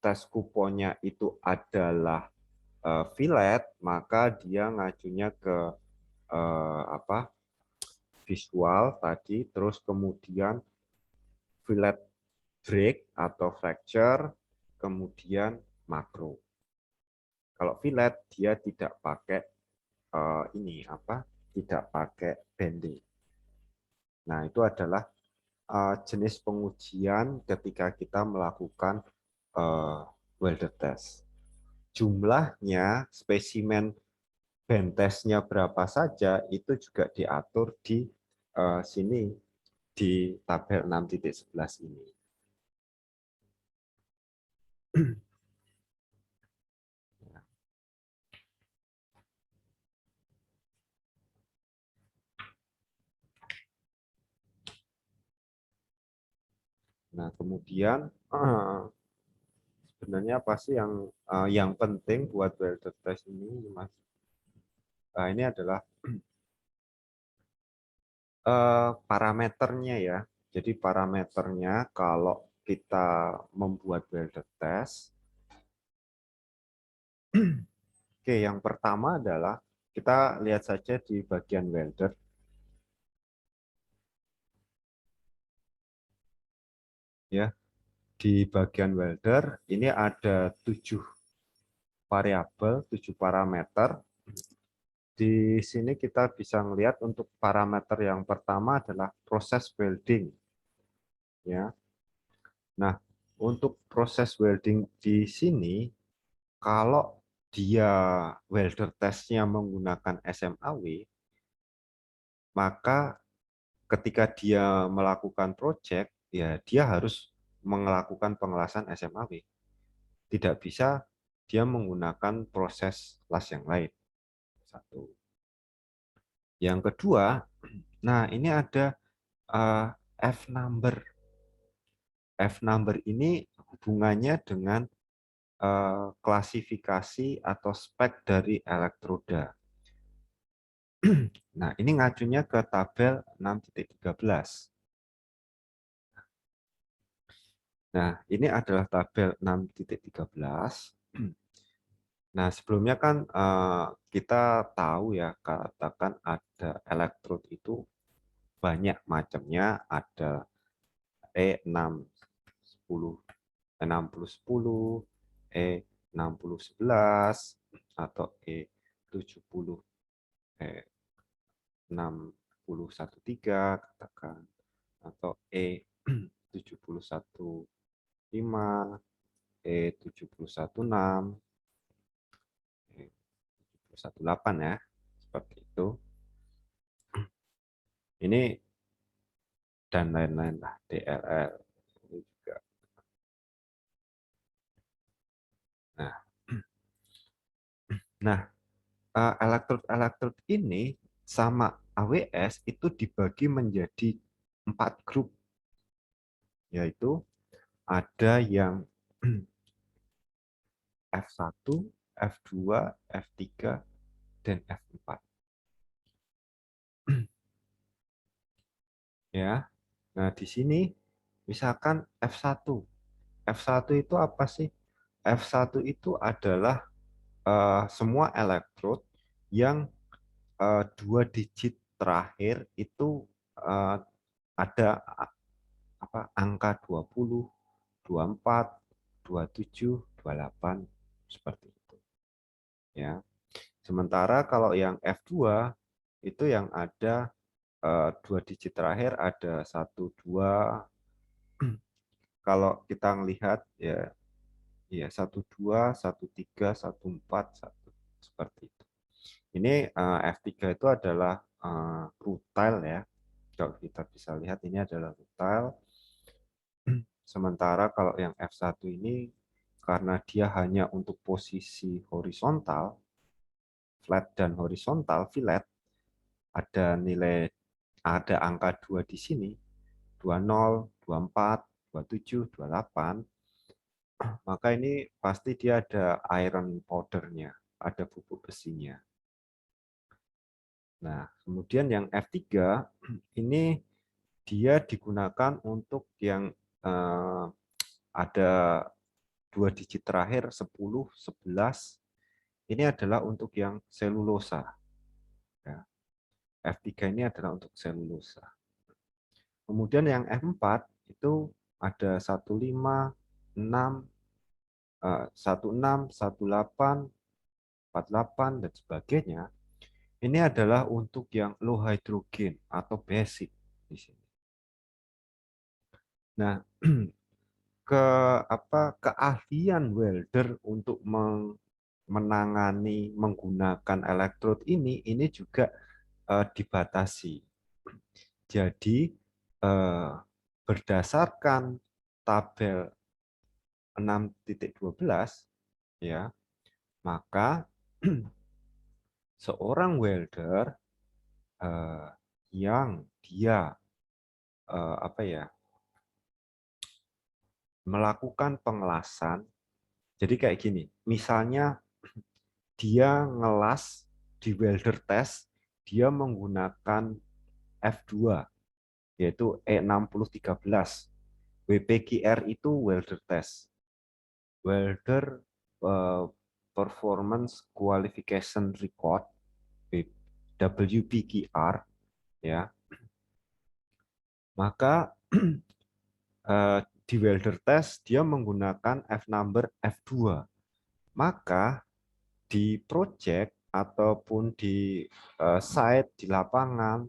tes kuponnya itu adalah fillet, maka dia ngacunya ke apa? Visual tadi, terus kemudian fillet break atau fracture, kemudian makro. Kalau fillet dia tidak pakai ini apa? Tidak pakai bending. Nah, itu adalah jenis pengujian ketika kita melakukan welder test. Jumlahnya, spesimen band testnya berapa saja, itu juga diatur di sini, di tabel 6.11 ini. Nah, kemudian sebenarnya apa sih yang penting buat welder test ini, Mas? Nah, ini adalah parameternya ya. Jadi parameternya kalau kita membuat welder test, oke, yang pertama adalah kita lihat saja di bagian welder. Ya, di bagian welder ini ada 7 variabel, 7 parameter. Di sini kita bisa melihat untuk parameter yang pertama adalah proses welding. Ya. Nah, untuk proses welding di sini, kalau dia welder testnya menggunakan SMAW, maka ketika dia melakukan project, ya dia harus melakukan pengelasan SMAW. Tidak bisa dia menggunakan proses las yang lain. Satu. Yang kedua, nah ini ada F number. F number ini hubungannya dengan klasifikasi atau spek dari elektroda. Nah, ini ngacunya ke tabel 6.13. Nah, ini adalah tabel 6.13. Nah, sebelumnya kan kita tahu ya, katakan ada elektrod itu banyak macamnya, ada E610, E6010, E6011, atau E70, E6013 katakan, atau E715, E716, E718 ya, seperti itu. Ini dan lain-lain lah, DLL ini juga. Nah, elektrod-elektrod ini sama AWS itu dibagi menjadi 4 grup, yaitu ada yang F1, F2, F3, dan F4. Ya. Nah, di sini misalkan F1. F1 itu apa sih? F1 itu adalah semua elektrod yang 2 digit terakhir itu ada angka 20, 24, 27, 28 seperti itu. Ya. Sementara kalau yang F2 itu yang ada 2 digit terakhir ada 1, 2. Kalau kita melihat ya 1, 2, 1, 3, 1, 4, 1 seperti itu. Ini F3 itu adalah rutile ya. Kalau kita bisa lihat ini adalah rutile. Sementara kalau yang F1 ini karena dia hanya untuk posisi horizontal, flat dan horizontal, fillet, ada angka 2 di sini, 20, 24, 27, 28, maka ini pasti dia ada iron powder-nya, ada bubuk besinya. Nah, kemudian yang F3 ini dia digunakan untuk yang ada 2 digit terakhir 10, 11. Ini adalah untuk yang selulosa. Ya. F3 ini adalah untuk selulosa. Kemudian yang F4 itu ada 15, 6, 16, 18, 48 dan sebagainya. Ini adalah untuk yang low hydrogen atau basic di sini. Nah, keahlian welder untuk menangani menggunakan elektrod ini juga dibatasi. Jadi berdasarkan tabel 6.12 ya, maka seorang welder yang dia melakukan pengelasan. Jadi kayak gini, misalnya dia ngelas di welder test, dia menggunakan F2, yaitu E6013. WPQR itu welder test. Welder Performance Qualification Record, WPQR, ya. Maka di welder test dia menggunakan F number F2. Maka di project ataupun di site di lapangan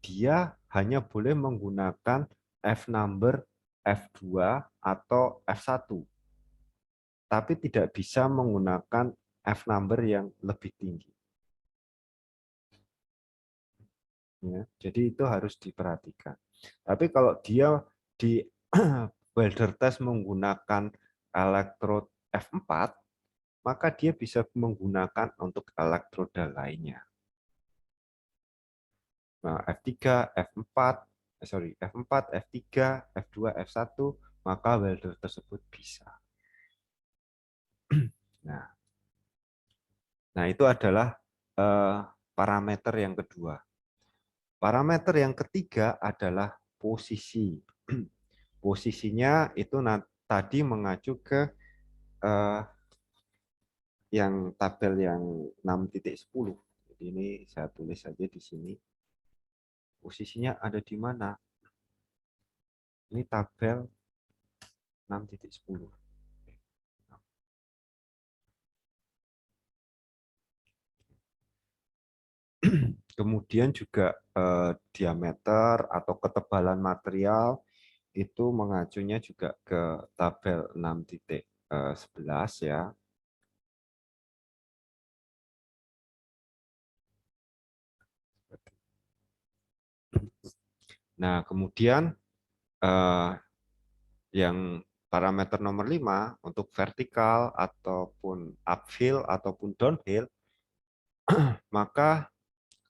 dia hanya boleh menggunakan F number F2 atau F1. Tapi tidak bisa menggunakan F number yang lebih tinggi. Ya, jadi itu harus diperhatikan. Tapi kalau dia di welder test menggunakan elektrod F4, maka dia bisa menggunakan untuk elektroda lainnya. Nah, F3, F4, F4, F3, F2, F1, maka welder tersebut bisa. Nah, itu adalah parameter yang kedua. Parameter yang ketiga adalah posisi. Posisinya itu tadi mengacu ke yang tabel yang 6.10. Jadi ini saya tulis saja di sini. Posisinya ada di mana? Ini tabel 6.10. Kemudian juga diameter atau ketebalan material itu mengacunya juga ke tabel 6.11 ya. Nah, kemudian yang parameter nomor 5 untuk vertikal ataupun uphill ataupun downhill, maka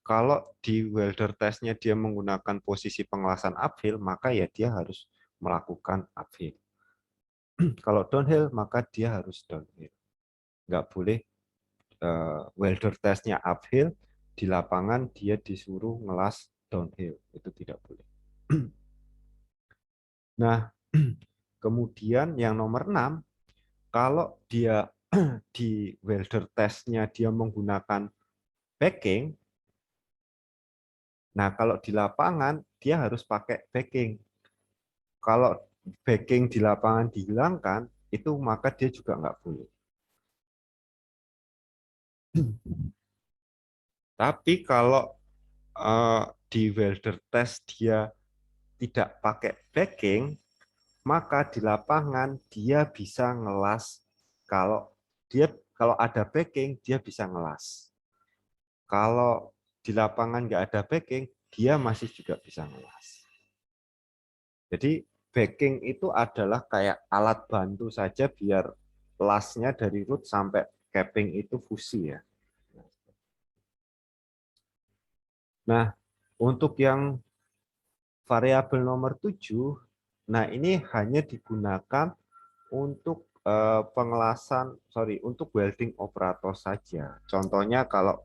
kalau di welder testnya dia menggunakan posisi pengelasan uphill, maka ya dia harus melakukan uphill. Kalau downhill, maka dia harus downhill. Nggak boleh welder testnya uphill, di lapangan dia disuruh ngelas downhill. Itu tidak boleh. Nah, kemudian yang nomor 6, kalau dia di welder testnya dia menggunakan backing, nah kalau di lapangan dia harus pakai backing. Kalau backing di lapangan dihilangkan, itu maka dia juga nggak boleh. Tapi kalau di welder test dia tidak pakai backing, maka di lapangan dia bisa ngelas. Kalau ada backing, dia bisa ngelas. Kalau di lapangan nggak ada backing, dia masih juga bisa ngelas. Jadi backing itu adalah kayak alat bantu saja biar lasnya dari root sampai capping itu fusi ya. Nah, untuk yang variabel nomor 7, nah ini hanya digunakan untuk untuk welding operator saja. Contohnya kalau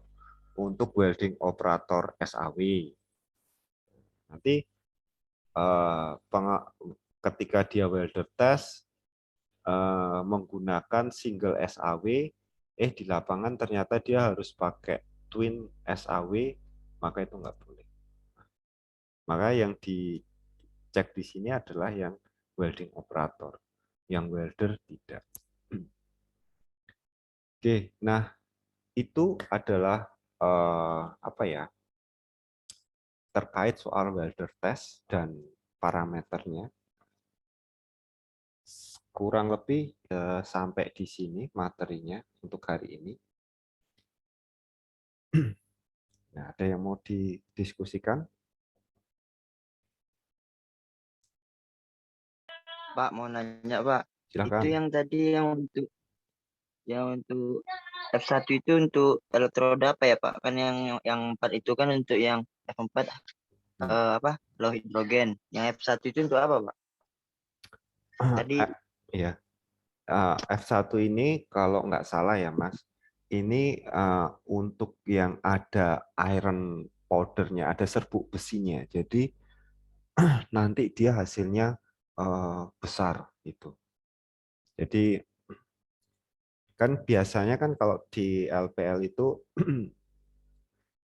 untuk welding operator SAW, nanti ketika dia welder test menggunakan single SAW, di lapangan ternyata dia harus pakai twin SAW, maka itu nggak boleh. Maka yang dicek di sini adalah yang welding operator, yang welder tidak. Oke, nah itu adalah apa ya, terkait soal welder test dan parameternya. Kurang lebih sampai di sini materinya untuk hari ini. Nah, ada yang mau didiskusikan? Pak, mau nanya, Pak. Itu Silakan. yang tadi yang untuk F1 itu untuk elektroda apa ya, Pak? Kan yang 4 itu kan untuk yang F4 apa? Low hidrogen. Yang F1 itu untuk apa, Pak? Tadi Ya, F1 ini kalau nggak salah ya, Mas, ini untuk yang ada iron powdernya, ada serbuk besinya. Jadi nanti dia hasilnya besar itu. Jadi kan biasanya kan kalau di LPL itu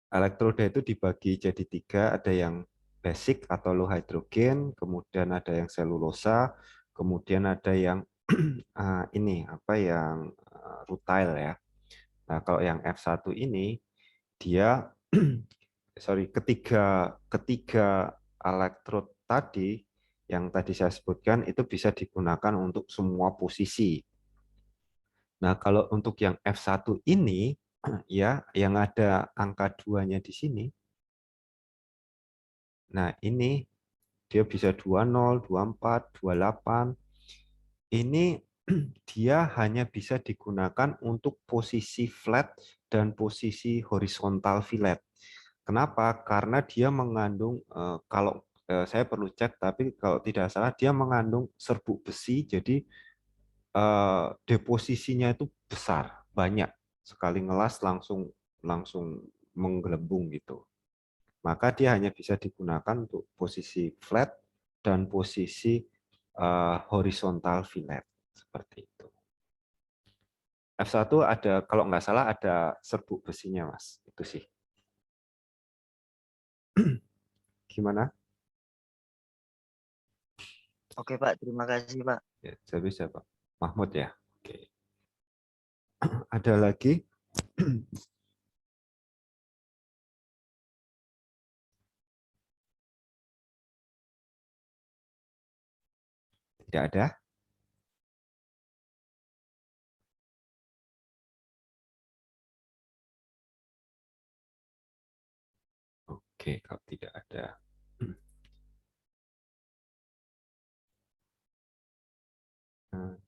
elektroda itu dibagi jadi 3, ada yang basic atau low hydrogen, kemudian ada yang selulosa, kemudian ada yang ini apa yang rutile ya. Nah, kalau yang F1 ini dia ketiga elektrod tadi yang tadi saya sebutkan itu bisa digunakan untuk semua posisi. Nah, kalau untuk yang F1 ini ya yang ada angka 2-nya di sini. Nah, ini dia bisa 20, 24, 28. Ini dia hanya bisa digunakan untuk posisi flat dan posisi horizontal fillet. Kenapa? Karena dia mengandung, kalau saya perlu cek, tapi kalau tidak salah dia mengandung serbuk besi, jadi deposisinya itu besar, banyak. Sekali ngelas langsung langsung menggelembung gitu. Maka dia hanya bisa digunakan untuk posisi flat dan posisi horizontal fillet seperti itu. F1 ada, kalau nggak salah ada serbuk besinya, Mas. Itu sih. Gimana? Oke, Pak. Terima kasih, Pak. Ya, saya bisa, Pak. Mahmud ya. Oke. Ada lagi? Tidak ada? Oke, kalau tidak ada. Nah,